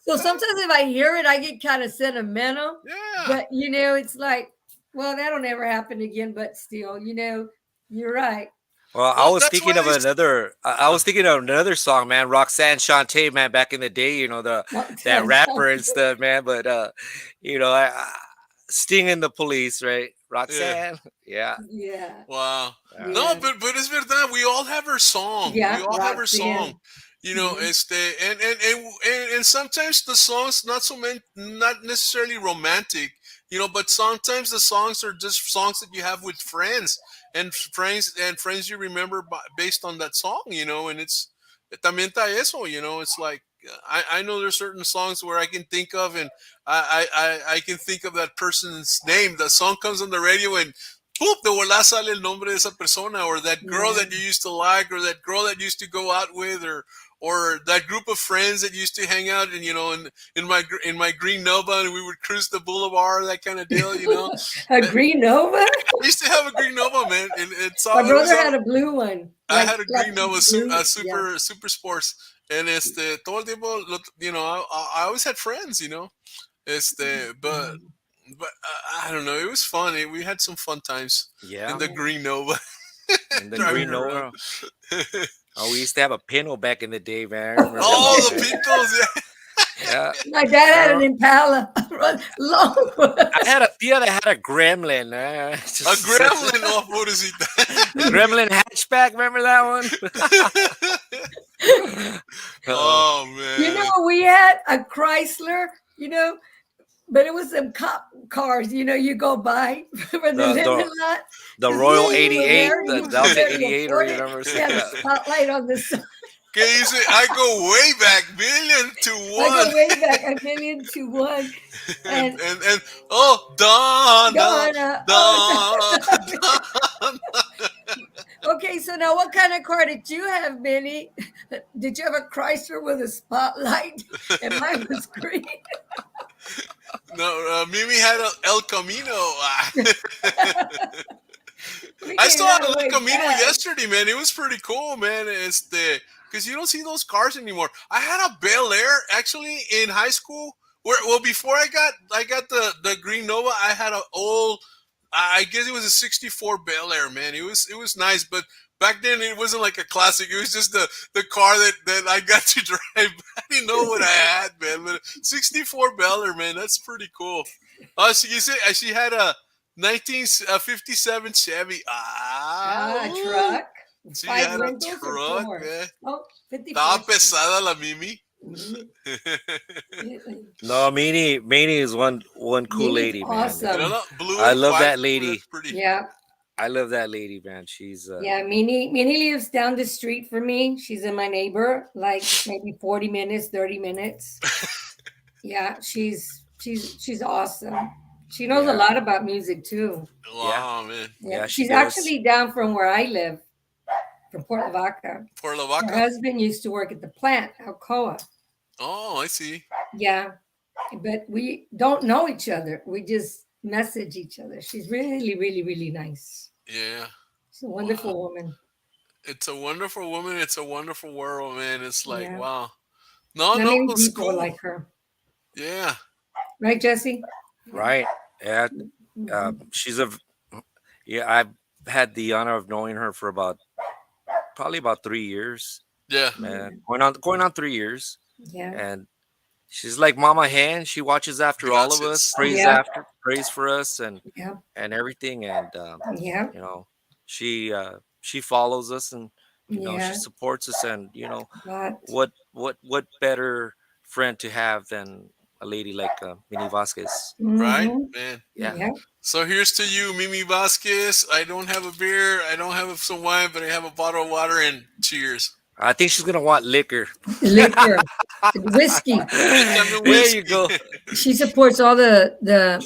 So sometimes if I hear it, I get kind of sentimental. Yeah. But, you know, it's like, well, that'll never happen again. But still, you know, you're right. Well, I was thinking of another song, man. Roxanne Shante, man, back in the day, you know, that rapper and stuff, man. But you know, Sting and the Police, right? Roxanne. Yeah. Yeah. Wow. Yeah. No, but it's verdad. We all have our song. Yeah, We all have our Roxanne. song. You know, and sometimes the songs not necessarily romantic, you know, but sometimes the songs are just songs that you have with friends and friends you remember based on that song, you know, and it's también está eso, you know, it's like I know there's certain songs where I can think of and I can think of that person's name. The song comes on the radio and ¡pum! De volada sale el nombre de esa persona, or that girl that you used to like, or that girl that you used to go out with, or that group of friends that used to hang out and, you know, in my green Nova, and we would cruise the boulevard, that kind of deal, you know. A green Nova? I used to have a green Nova, man. And My brother had a blue one. I had a green Nova, super sports. And todo el tiempo, you know, I always had friends, you know. But I don't know. It was fun. We had some fun times. Yeah. In the green Nova. In the green Nova. Oh, we used to have a Pinto back in the day, man. Oh, the Pintos, yeah. Yeah. My dad had an Impala. Long one. I had a Tia that had a Gremlin. A Gremlin, oh, pobrecita. Gremlin hatchback, remember that one? Oh, man. You know, we had a Chrysler, you know, but it was some cop cars, you know, you go by for the living lot. The Royal 88, the Delta 88, or you remember? Yeah, the spotlight on the side. Que dice, I go way back, million to one. I go way back, a million to one. And oh, Donna. Okay, so now what kind of car did you have, Minnie? Did you have a Chrysler with a spotlight? And mine was green. No, Mimi had a El Camino. I saw El Camino yesterday, man. It was pretty cool, man. Because you don't see those cars anymore. I had a Bel Air actually in high school. Before I got the green Nova, I had an old, I guess it was a '64 Bel Air, man. It was nice, but back then it wasn't like a classic. It was just the car that I got to drive. I didn't know what I had, man. But '64 Bel Air, man, that's pretty cool. You said she had a 1957 Chevy. Truck. She had a truck, man. Oh, 55. Estaba pesada la Mimi. No, Mimi is one cool lady, man. Awesome. I love that lady. Yeah. I love that lady, man. She's yeah, Minnie lives down the street from me. She's in my neighbor, like maybe 40 minutes, 30 minutes. Yeah, she's awesome. She knows a lot about music too. Wow, man. Yeah, she's actually down from where I live. From 𝗏𝗏𝗏𝗏. 𝗏𝗏𝗏𝗏. Her husband used to work at the plant, Alcoa. Oh, I see. Yeah, but we don't know each other. We just message each other. She's really, really, really nice. Yeah. She's a wonderful woman. It's a wonderful woman. It's a wonderful world, man. It's like, wow. No, it's people cool. like her. Yeah. Right, Jesse? Right. Yeah. She's I've had the honor of knowing her for probably about 3 years. Yeah. Man, going on 3 years. Yeah. And she's like Mama Hen. She watches after all of us, prays for us and everything. And you know, she follows us and you know she supports us. And you know what better friend to have than a lady like Mimi Vasquez. Right, man. Yeah. So here's to you, Mimi Vasquez. I don't have a beer. I don't have some wine, but I have a bottle of water, and cheers. I think she's gonna want liquor. Whiskey. There you go. She supports all the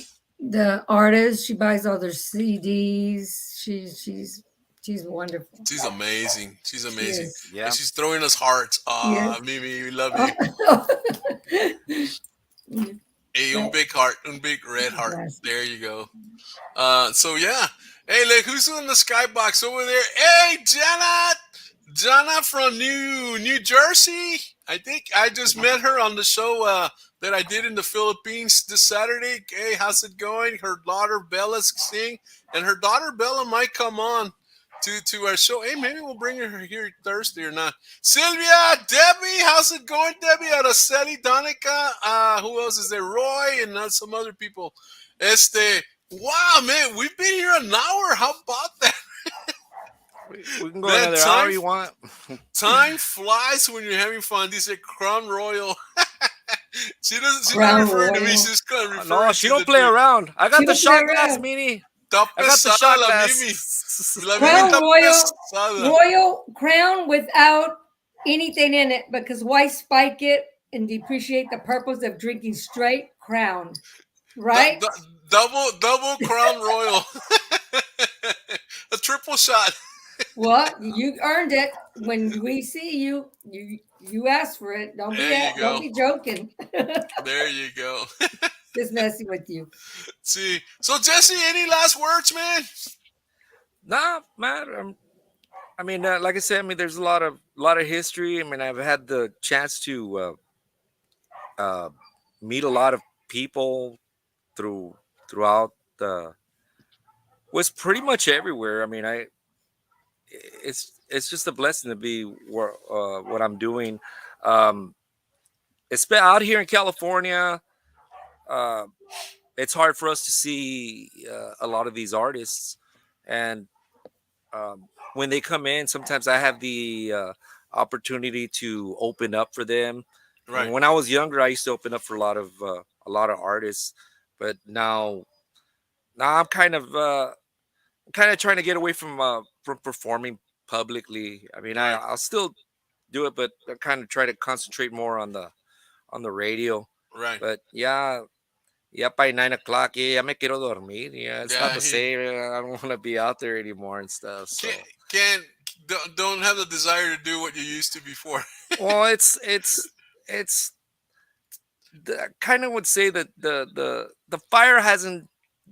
artists. She buys all their CDs. She's wonderful. She's amazing. She's amazing. Yeah. And she's throwing us hearts. Mimi, we love you. Hey, un big heart, un big red heart. Yes. There you go. So yeah. Hey, look, who's in the skybox over there? Hey, Jana from New Jersey. I think I just met her on the show that I did in the Philippines this Saturday. Hey, how's it going? Her daughter Bella's sing, and her daughter Bella might come on to our show. Hey, maybe we'll bring her here Thursday or not. Sylvia, Debbie, how's it going, Debbie? Araceli, Donica, who else is there? Roy, and some other people. Wow, man, we've been here an hour. How about that? We can go another hour you want. Time flies when you're having fun. This is Crown Royal. She's not referring to me. She's kind of referring no, she don't play around. I got the shot glass, Mini. I got the shot glass. Crown Royal Crown without anything in it, because why spike it and depreciate the purpose of drinking straight Crown, right? Double Crown Royal. A triple shot. What? You earned it. When we see you, you asked for it. Don't be joking. There you go. Just messing with you. See, so Jesse, any last words, man? Nah, man. I mean, like I said, I mean, there's a lot of history. I mean, I've had the chance to meet a lot of people throughout was pretty much everywhere. I mean, it's just a blessing to be what I'm doing. It's been out here in California. It's hard for us to see a lot of these artists, and when they come in, sometimes I have the opportunity to open up for them. Right. And when I was younger, I used to open up for a lot of artists, but now I'm kind of trying to get away from performing publicly. I mean, I'll still do it, but I kind of try to concentrate more on the radio. Right. But yeah, by 9 o'clock, yeah, me quiero dormir. Yeah, it's not the same. I don't want to be out there anymore and stuff. So. Don't have the desire to do what you used to before. Well, it's I kind of would say that the fire hasn't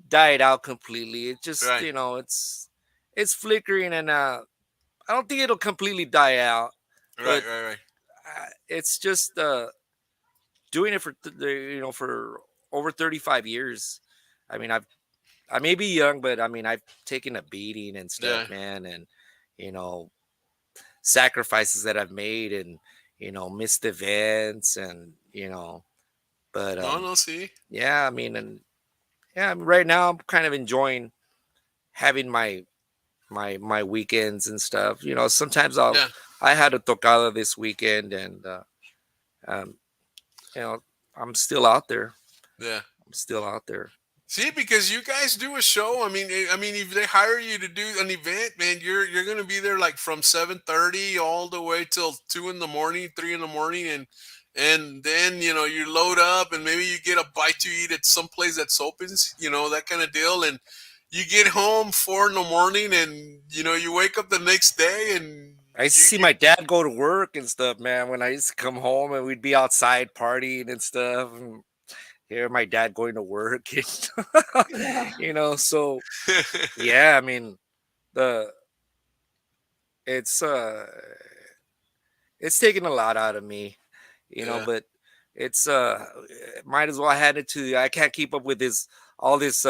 died out completely. It just it's flickering, and I don't think it'll completely die out. Right. It's just doing it for over 35 years. I mean, I may be young, but I mean, I've taken a beating and stuff, man, and sacrifices that I've made, and missed events, and but see. Yeah, I mean, and yeah, right now I'm kind of enjoying having my weekends and stuff. Sometimes I had a tocada this weekend, and I'm still out there. Yeah, I'm still out there. See, because you guys do a show. I mean, if they hire you to do an event, man, you're gonna be there like from 7:30 all the way till 2 in the morning, 3 in the morning, and then you load up, and maybe you get a bite to eat at some place that's opens, that kind of deal, and you get home 4 in the morning, and you wake up the next day, and I used to see my dad go to work and stuff, man. When I used to come home, and we'd be outside partying and stuff, and hear my dad going to work, and, so yeah, I mean, it's taken a lot out of me, but it's might as well hand it to you. I can't keep up with all this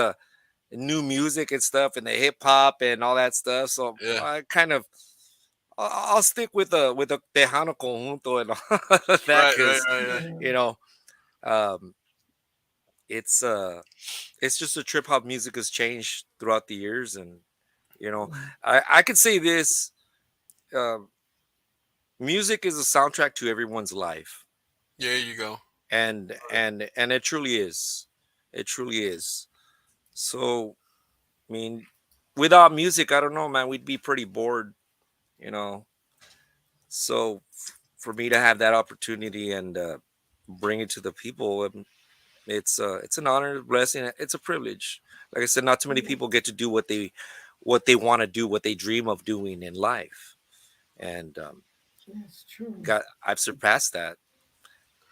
new music and stuff, and the hip hop and all that stuff. So I kind of I'll stick with the Tejano Conjunto and all of that, because it's just a trip how music has changed throughout the years, and I could say this: music is a soundtrack to everyone's life. There you go. And it truly is. It truly is. So, I mean, without music, I don't know, man, we'd be pretty bored, So, for me to have that opportunity and bring it to the people, it's an honor, a blessing. It's a privilege. Like I said, not too many people get to do what they want to do, what they dream of doing in life, and that's true. I've surpassed that.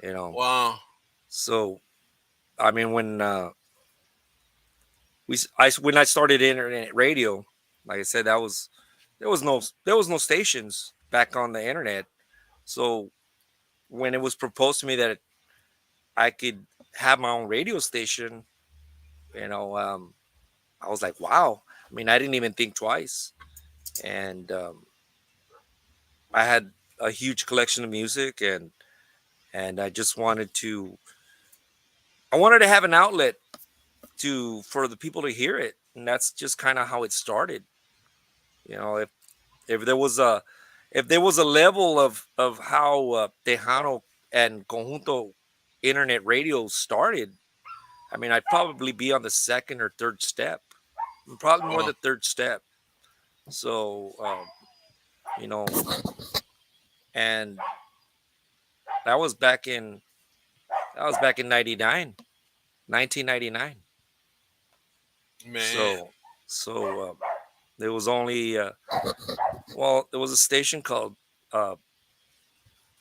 Wow. So, I mean, when I started internet radio, like I said, there was no stations back on the internet. So when it was proposed to me that I could have my own radio station, I was like, wow. I mean, I didn't even think twice, and I had a huge collection of music, and I just wanted to have an outlet for the people to hear it, and that's just kind of how it started. If there was a level of how Tejano and Conjunto internet radio started, I mean, I'd probably be on the second or third step, probably more the third step. So, and that was back in 1999. Man. So there was only there was a station called I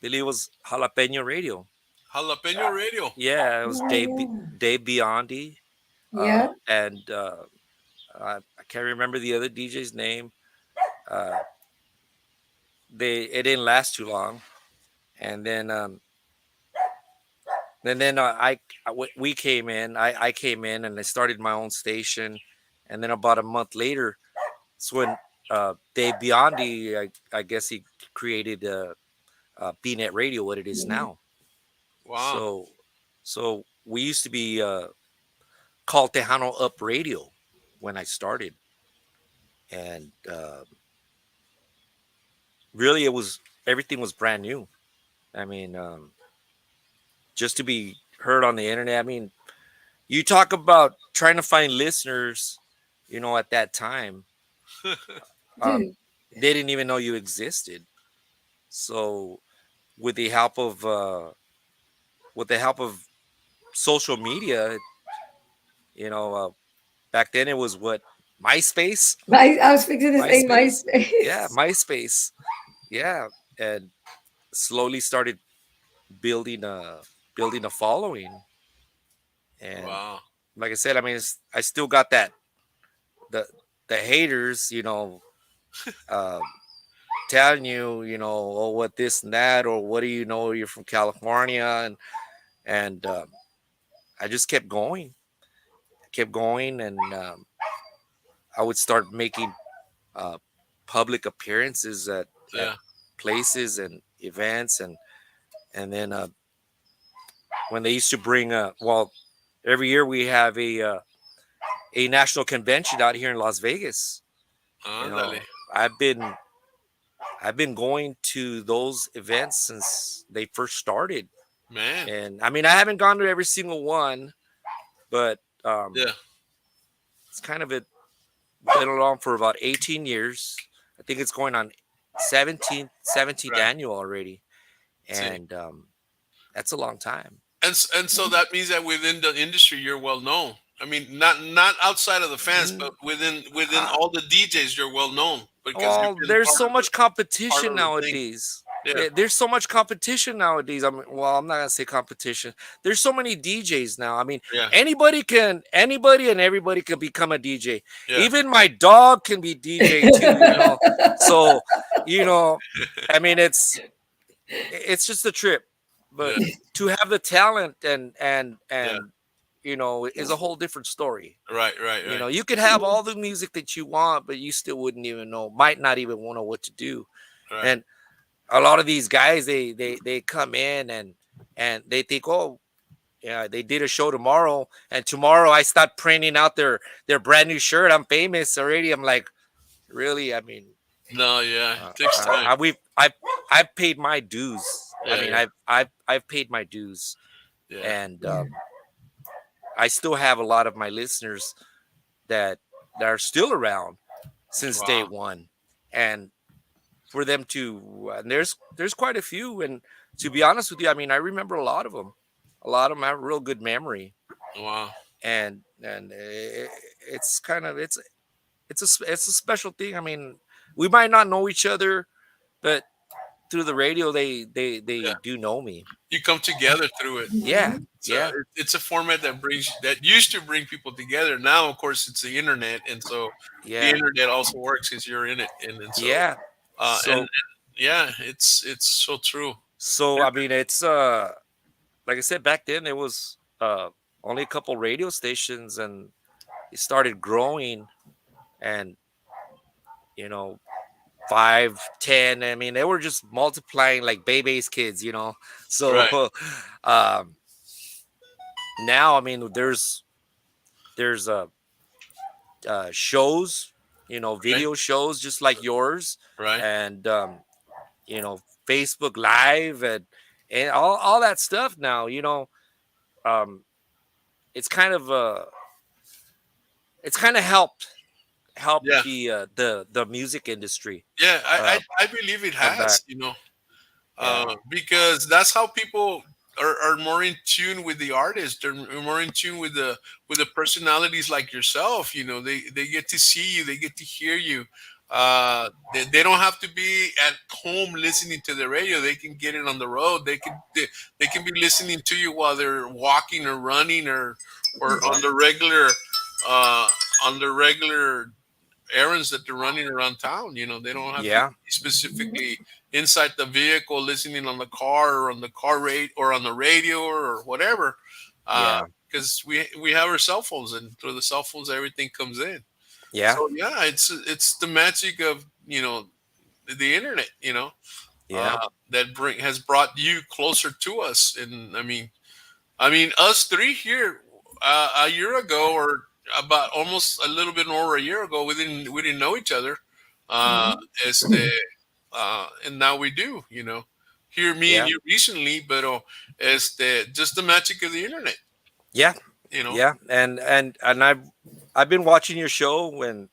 believe it was Jalapeno Radio. Jalapeno Radio. Yeah, it was 𝗩𝗶𝘃𝗏𝗧𝗏. Yeah. And I can't remember the other DJ's name. It didn't last too long, and then we came in. I came in and I started my own station, and then about a month later, it's when 𝗩𝗶𝘃𝗏𝗧𝗏, I guess he created BNet Radio, what it is now. Wow. So we used to be called Tejano Up Radio when I started, and really everything was brand new. I mean, just to be heard on the internet. I mean, you talk about trying to find listeners, at that time, they didn't even know you existed. So with the help of social media, back then it was what, MySpace. I was fixing to say MySpace. Yeah, MySpace. Yeah, and slowly started building a following. And like I said, I mean, I still got that the haters, telling you, oh, what this and that, or what do you know, you're from California, and I just kept going, and I would start making public appearances at places and events, and then when they used to bring every year we have a national convention out here in Las Vegas. I've been going to those events since they first started, man. And I mean, I haven't gone to every single one, but it's kind of been along for about 18 years. I think it's going on 17th annual already, and that's a long time. And so that means that within the industry you're well known. I mean, not outside of the fans, but within all the DJs you're well known. Because there's so much competition nowadays. There's so much competition nowadays. I mean, I'm not gonna say competition. There's so many DJs now. I mean, anybody and everybody can become a DJ. Even my dog can be DJ too. So I mean, it's just a trip. But to have the talent and is a whole different story. Right. You could have all the music that you want, but you still wouldn't even know, might not even know what to do. Right. And a lot of these guys, they come in and they think, oh, yeah, they did a show tomorrow, and tomorrow I start printing out their brand new shirt. I'm famous already. I'm like, really? I mean, no, it takes time. I've paid my dues. I mean, I've paid my dues, and I still have a lot of my listeners that are still around since day one, and for them to, and there's quite a few, and to be honest with you, I mean, I remember a lot of them. A lot of them have a real good memory. Wow. And it's kind of it's a special thing. I mean, we might not know each other, but through the radio, they do know me. You come together through it. It's a format that used to bring people together. Now, of course, it's the internet, and so the internet also works because you're in it. And so, it's so true. So I mean, it's like I said, back then there was only a couple radio stations, and it started growing, and 5, 10. I mean, they were just multiplying like baby's kids, So now, I mean, there's there's shows, video shows just like yours, Right. and Facebook Live and all that stuff now. It's kind of helped Yeah. the music industry Yeah. I believe it come back. has. Because that's how people are more in tune with the artist. They're more in tune with the personalities like yourself. They get to see you, they get to hear you. They don't have to be at home listening to the radio. They can get it on the road. They can be listening to you while they're walking or running or on uh, the regular errands that they're running around town. They don't have to be specifically inside the vehicle listening on the car or on the car rate or on the radio or whatever. Because we have our cell phones, and through the cell phones everything comes in. So yeah, it's the magic of the internet. That has brought you closer to us. And I mean us three here a year ago, or about almost a little bit over a year ago, we didn't know each other. And now we do. Hear me and you recently, but just the magic of the internet. Yeah. And I've been watching your show, and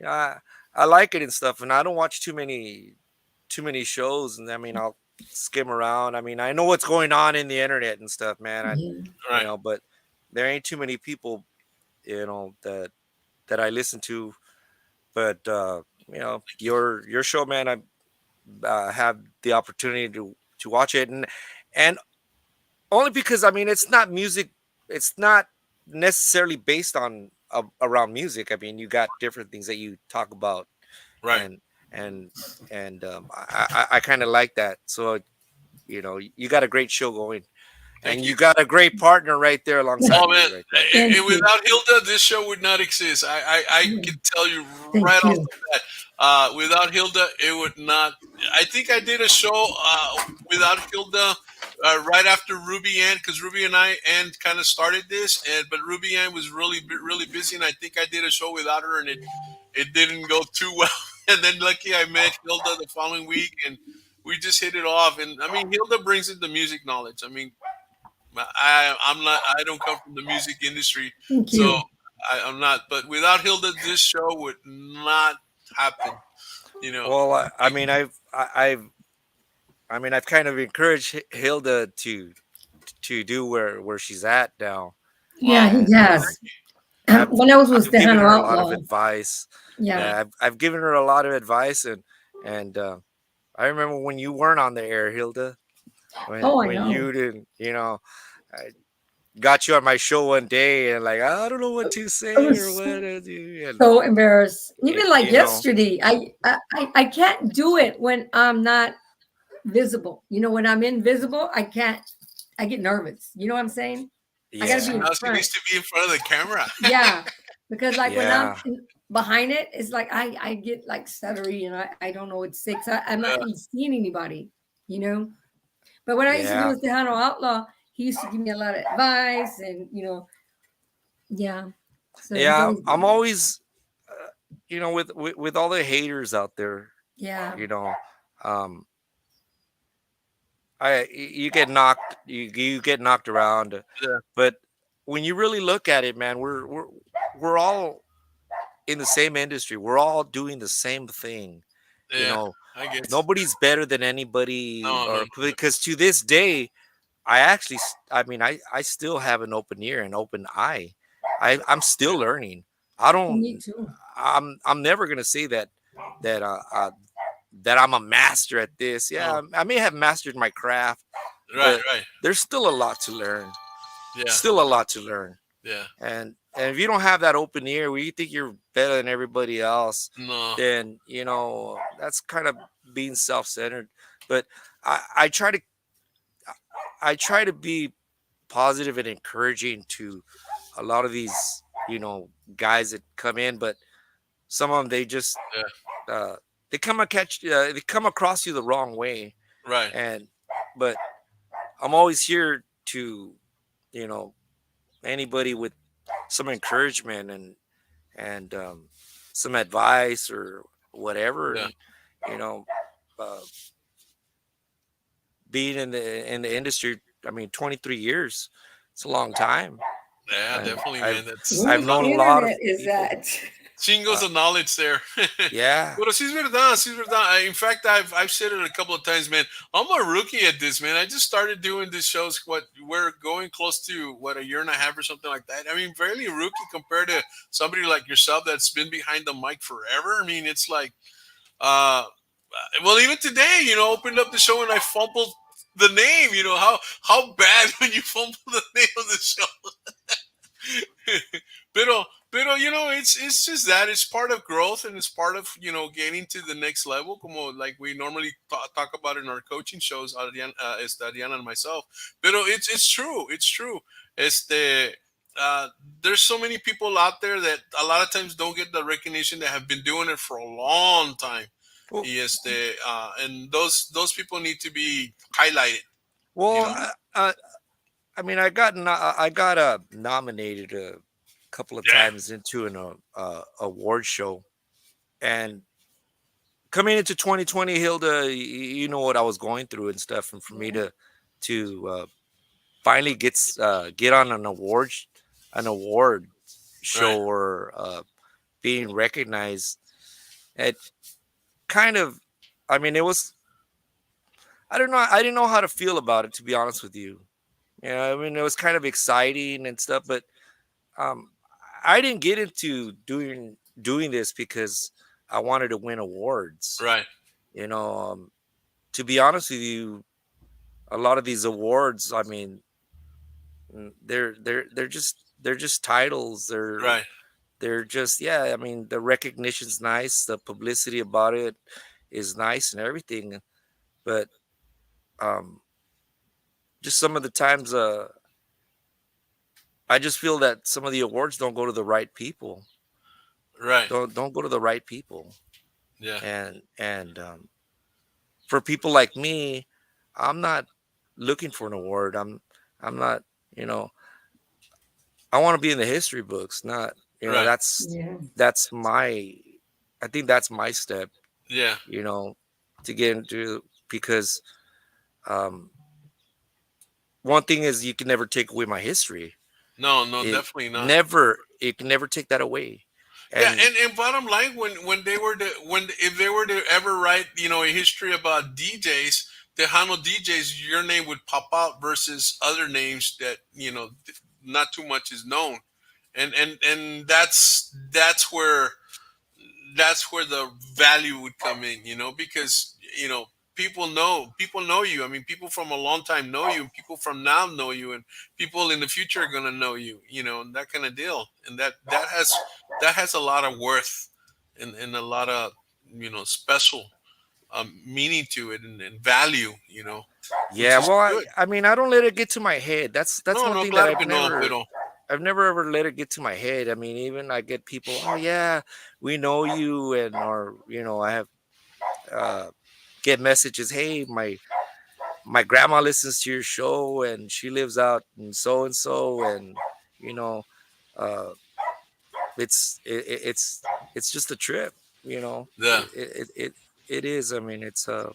I like it and stuff, and I don't watch too many shows, and I mean, I'll skim around. I mean, I know what's going on in the internet and stuff, man. But there ain't too many people, that I listen to. But your show, man, I have the opportunity to watch it, and only because I mean, it's not music. It's not necessarily based on around music. I mean, you got different things that you talk about, right? And I kind of like that. So you got a great show going. And you got a great partner right there alongside. Oh man! Right there. Without Hilda, this show would not exist. I can tell you right off the bat. Without Hilda, it would not. I think I did a show without Hilda right after Ruby Ann, because Ruby and I kind of started this, but Ruby Ann was really busy, and I think I did a show without her, and it didn't go too well. And then lucky I met Hilda the following week, and we just hit it off. And I mean, Hilda brings in the music knowledge. I mean, I'm not. I don't come from the music industry, so I'm not. But without Hilda, this show would not happen. Well, I mean, I've kind of encouraged Hilda to do where she's at now. Yeah, he has. When I was with given her a Outlaw. lot of advice. Yeah, I've given her a lot of advice, and I remember when you weren't on the air, Hilda. When you didn't, I got you on my show one day, and like, I don't know what to say or what to do. And, so embarrassed. Even like yesterday, I can't do it when I'm not visible. When I'm invisible, I can't. I get nervous. You know what I'm saying? I gotta be in front. She needs to be in front of the camera. Yeah, because like when I'm behind it, it's like I get like stuttery, and I don't know what to say. I'm not even seeing anybody. But when I used to do with Tejano Outlaw, he used to give me a lot of advice, and So I'm always, with all the haters out there. Yeah. You get knocked, you get knocked around. Yeah. But when you really look at it, man, we're all in the same industry. We're all doing the same thing. Yeah, I guess. Nobody's better than anybody. No. Because to this day, I still have an open ear and open eye. I'm still learning. Me too. I'm never gonna say that I'm a master at this. Yeah, I may have mastered my craft. Right. There's still a lot to learn. Yeah. Still a lot to learn. Yeah. And if you don't have that open ear where you think you're better than everybody else, then that's kind of being self-centered. But I try to be positive and encouraging to a lot of these guys that come in, but some of them they just they come across you the wrong way. Right. But I'm always here to anybody with some encouragement and some advice or whatever. Yeah. And, you know, being in the industry, I mean, 23 years, it's a long time. Yeah, And definitely, man. I've known a lot of is people. that? Chingos of knowledge there. Yeah. Pero sí es verdad, sí es verdad. In fact, I've said it a couple of times, man. I'm a rookie at this, man. I just started doing these shows. We're going close to a year and a half or something like that. I mean, fairly rookie compared to somebody like yourself that's been behind the mic forever. I mean, it's like, well, even today, opened up the show and I fumbled the name. How bad when you fumble the name of the show. pero it's just that it's part of growth and it's part of getting to the next level, como like we normally talk about in our coaching shows, Adriana and myself. Pero it's true. There's so many people out there that a lot of times don't get the recognition that have been doing it for a long time. Well, and those people need to be highlighted. Well, I mean, I got nominated a couple of times into an award show, and coming into 2020, Hilda, you know what I was going through and stuff, and for me to finally get on an award show or being recognized, it kind of, I mean, it was, I don't know, I didn't know how to feel about it, to be honest with you. I mean, it was kind of exciting and stuff, but I didn't get into doing this because I wanted to win awards. Right. To be honest with you, a lot of these awards, I mean, they're just titles. They're just, I mean, the recognition's nice, the publicity about it is nice and everything, but just some of the times I just feel that some of the awards don't go to the right people. Right. Don't go to the right people. Yeah. And for people like me, I'm not looking for an award. I'm not, I want to be in the history books, not, that's my, I think that's my step. Yeah. To get into, because one thing is you can never take away my history. No, definitely not. Never, it can never take that away. And bottom line, if they were to ever write, a history about DJs, Tejano DJs, your name would pop out versus other names that not too much is known, and that's where the value would come in, because people know you. I mean, people from a long time know you, and people from now know you, and people in the future are gonna know you, and that kind of deal. And that has a lot of worth and a lot of special meaning to it and value. Yeah, well, I mean, I don't let it get to my head. That's one thing that I've never ever let it get to my head. I mean, even I get people, oh yeah, we know you, and or I have get messages, hey, my grandma listens to your show and she lives out in so and so, and it's just a trip. Yeah. It is. I mean, it's a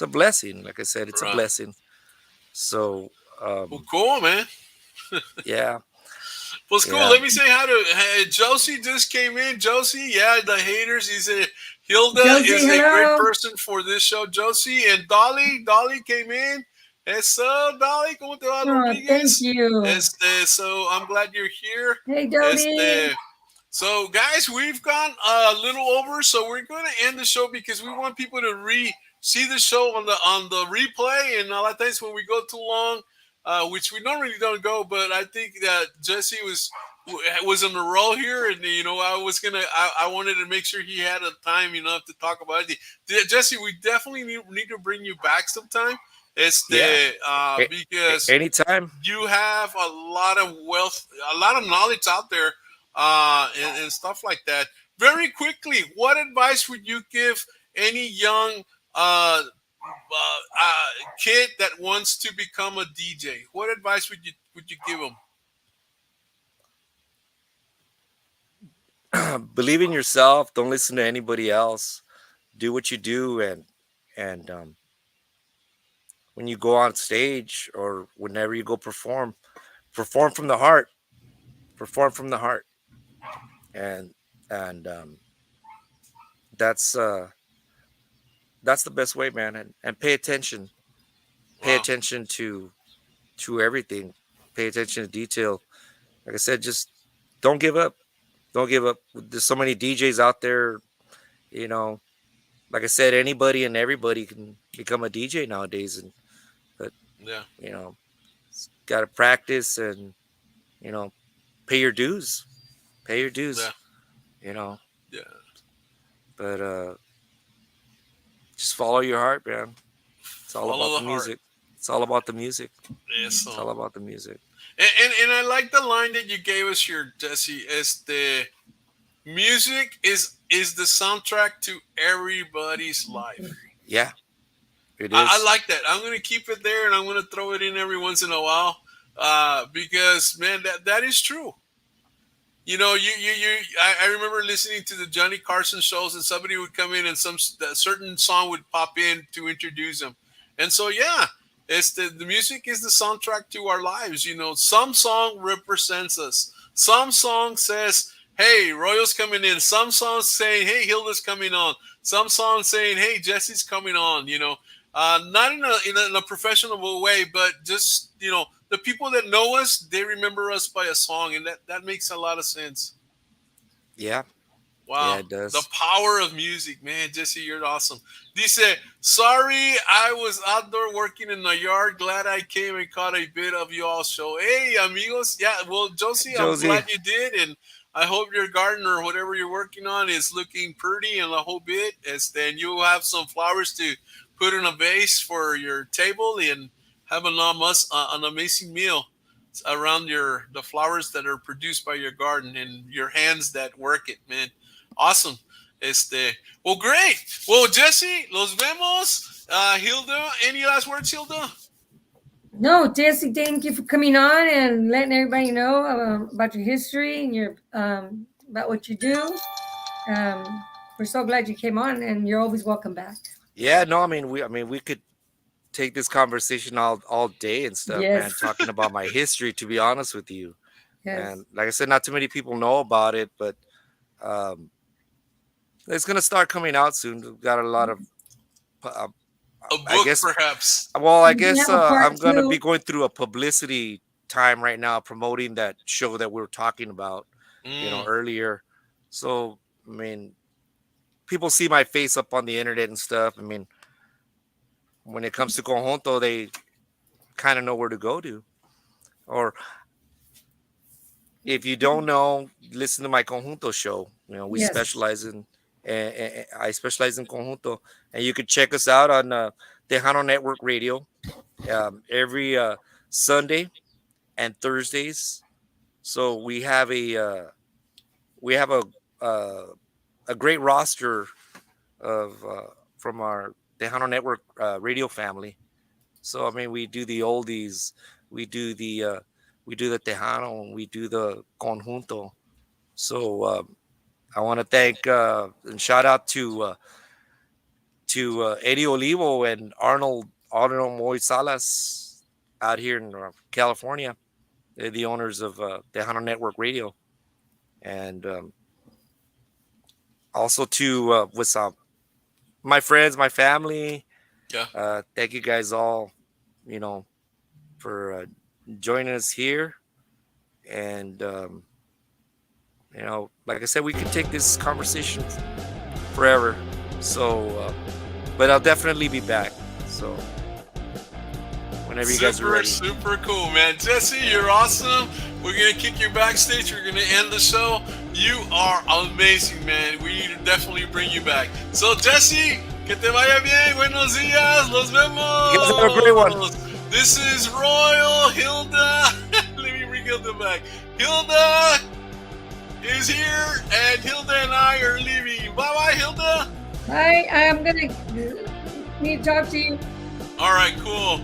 blessing. Like I said, it's a blessing. So well, cool, man. Yeah. Well, it's cool. Let me say hi to Josie. Just came in. Josie, the haters. He said Hilda is a great person for this show. Josie and Dolly came in. Eso, Dolly, ¿cómo te va, Rodriguez? Thank you. So I'm glad you're here. Hey, Dolly. So, guys, we've gone a little over, so we're going to end the show because we want people to see the show on the replay. And a lot of times when we go too long, which we normally don't go, but I think that Jesse was on the roll here, and I wanted to make sure he had a time enough to talk about it. Jesse, we definitely need to bring you back sometime. Because anytime you have a lot of wealth, a lot of knowledge out there, and stuff like that. Very quickly, what advice would you give any young kid that wants to become a DJ? What advice would you give them? believe in yourself. Don't listen to anybody else. Do what you do, and when you go on stage or whenever you go perform from the heart. Perform from the heart, and that's the best way, man. And pay attention. Pay attention to everything. Pay attention to detail. Like I said, just don't give up. Don't give up. There's so many DJs out there, you know. Like I said, anybody and everybody can become a DJ nowadays, but you know, got to practice and, you know, pay your dues. Pay your dues. You know. Yeah. But just follow your heart, man. It's all about the music. It's all about the music. Yes, it's all about the music. And I like the line that you gave us here, Jesse. Is the music is the soundtrack to everybody's life. Yeah, it is. I like that. I'm gonna keep it there, and I'm gonna throw it in every once in a while, because man, that is true. You know, I remember listening to the Johnny Carson shows, and somebody would come in and a certain song would pop in to introduce them, and so it's the music is the soundtrack to our lives. You know, some song represents us. Some song says, "Hey, Royal's coming in." Some songs saying, "Hey, Hilda's coming on." Some songs saying, "Hey, Jesse's coming on." You know, not in a professional way, but just, you know, the people that know us, they remember us by a song, and that makes a lot of sense. Yeah. Wow. Yeah, it does. The power of music, man. Jesse, you're awesome. Dice, sorry, I was outdoor working in the yard. Glad I came and caught a bit of you all show. Hey, amigos. Yeah, well, Josie, I'm glad you did, and I hope your garden or whatever you're working on is looking pretty and a whole bit. Then you'll have some flowers to put in a vase for your table and have an amazing meal around the flowers that are produced by your garden and your hands that work it, man. Awesome. Well, great. Well, Jesse, los vemos. Hilda, any last words, Hilda? No, Jesse, thank you for coming on and letting everybody know about your history and your about what you do. We're so glad you came on, and you're always welcome back. Yeah, no, I mean we could take this conversation all day and stuff, man, talking about my history, to be honest with you. And like I said, not too many people know about it, but it's gonna start coming out soon. We've got a lot of a book, I guess, perhaps. Well, I guess I'm gonna be going through a publicity time right now, promoting that show that we were talking about, you know, earlier. So I mean, people see my face up on the internet and stuff. I mean, when it comes to conjunto, they kind of know where to go to. Or if you don't know, listen to my conjunto show. You know, we specialize in. I specialize in conjunto, and you can check us out on Tejano Network Radio every Sunday and Thursdays. So we have a great roster of from our Tejano Network radio family. So I mean, we do the oldies, we do the Tejano, and we do the conjunto. So I want to thank and shout out to Eddie Olivo and Arnold Moisalas out here in California. They're the owners of Tejano Network Radio, and also to with my friends, my family. Yeah. Thank you guys all, you know, for joining us here, and you know, like I said, we could take this conversation forever. So, but I'll definitely be back. So, whenever you guys are ready. Super cool, man. Jesse, you're awesome. We're going to kick you backstage. We're going to end the show. You are amazing, man. We need to definitely bring you back. So, Jesse, que te vaya bien. Buenos días. Los vemos. You guys have a great one. This is Royal, Hilda. Let me bring Hilda back. Hilda is here, and Hilda and I are leaving. Bye-bye, Hilda. Bye. I'm going to need to talk to you. All right, cool.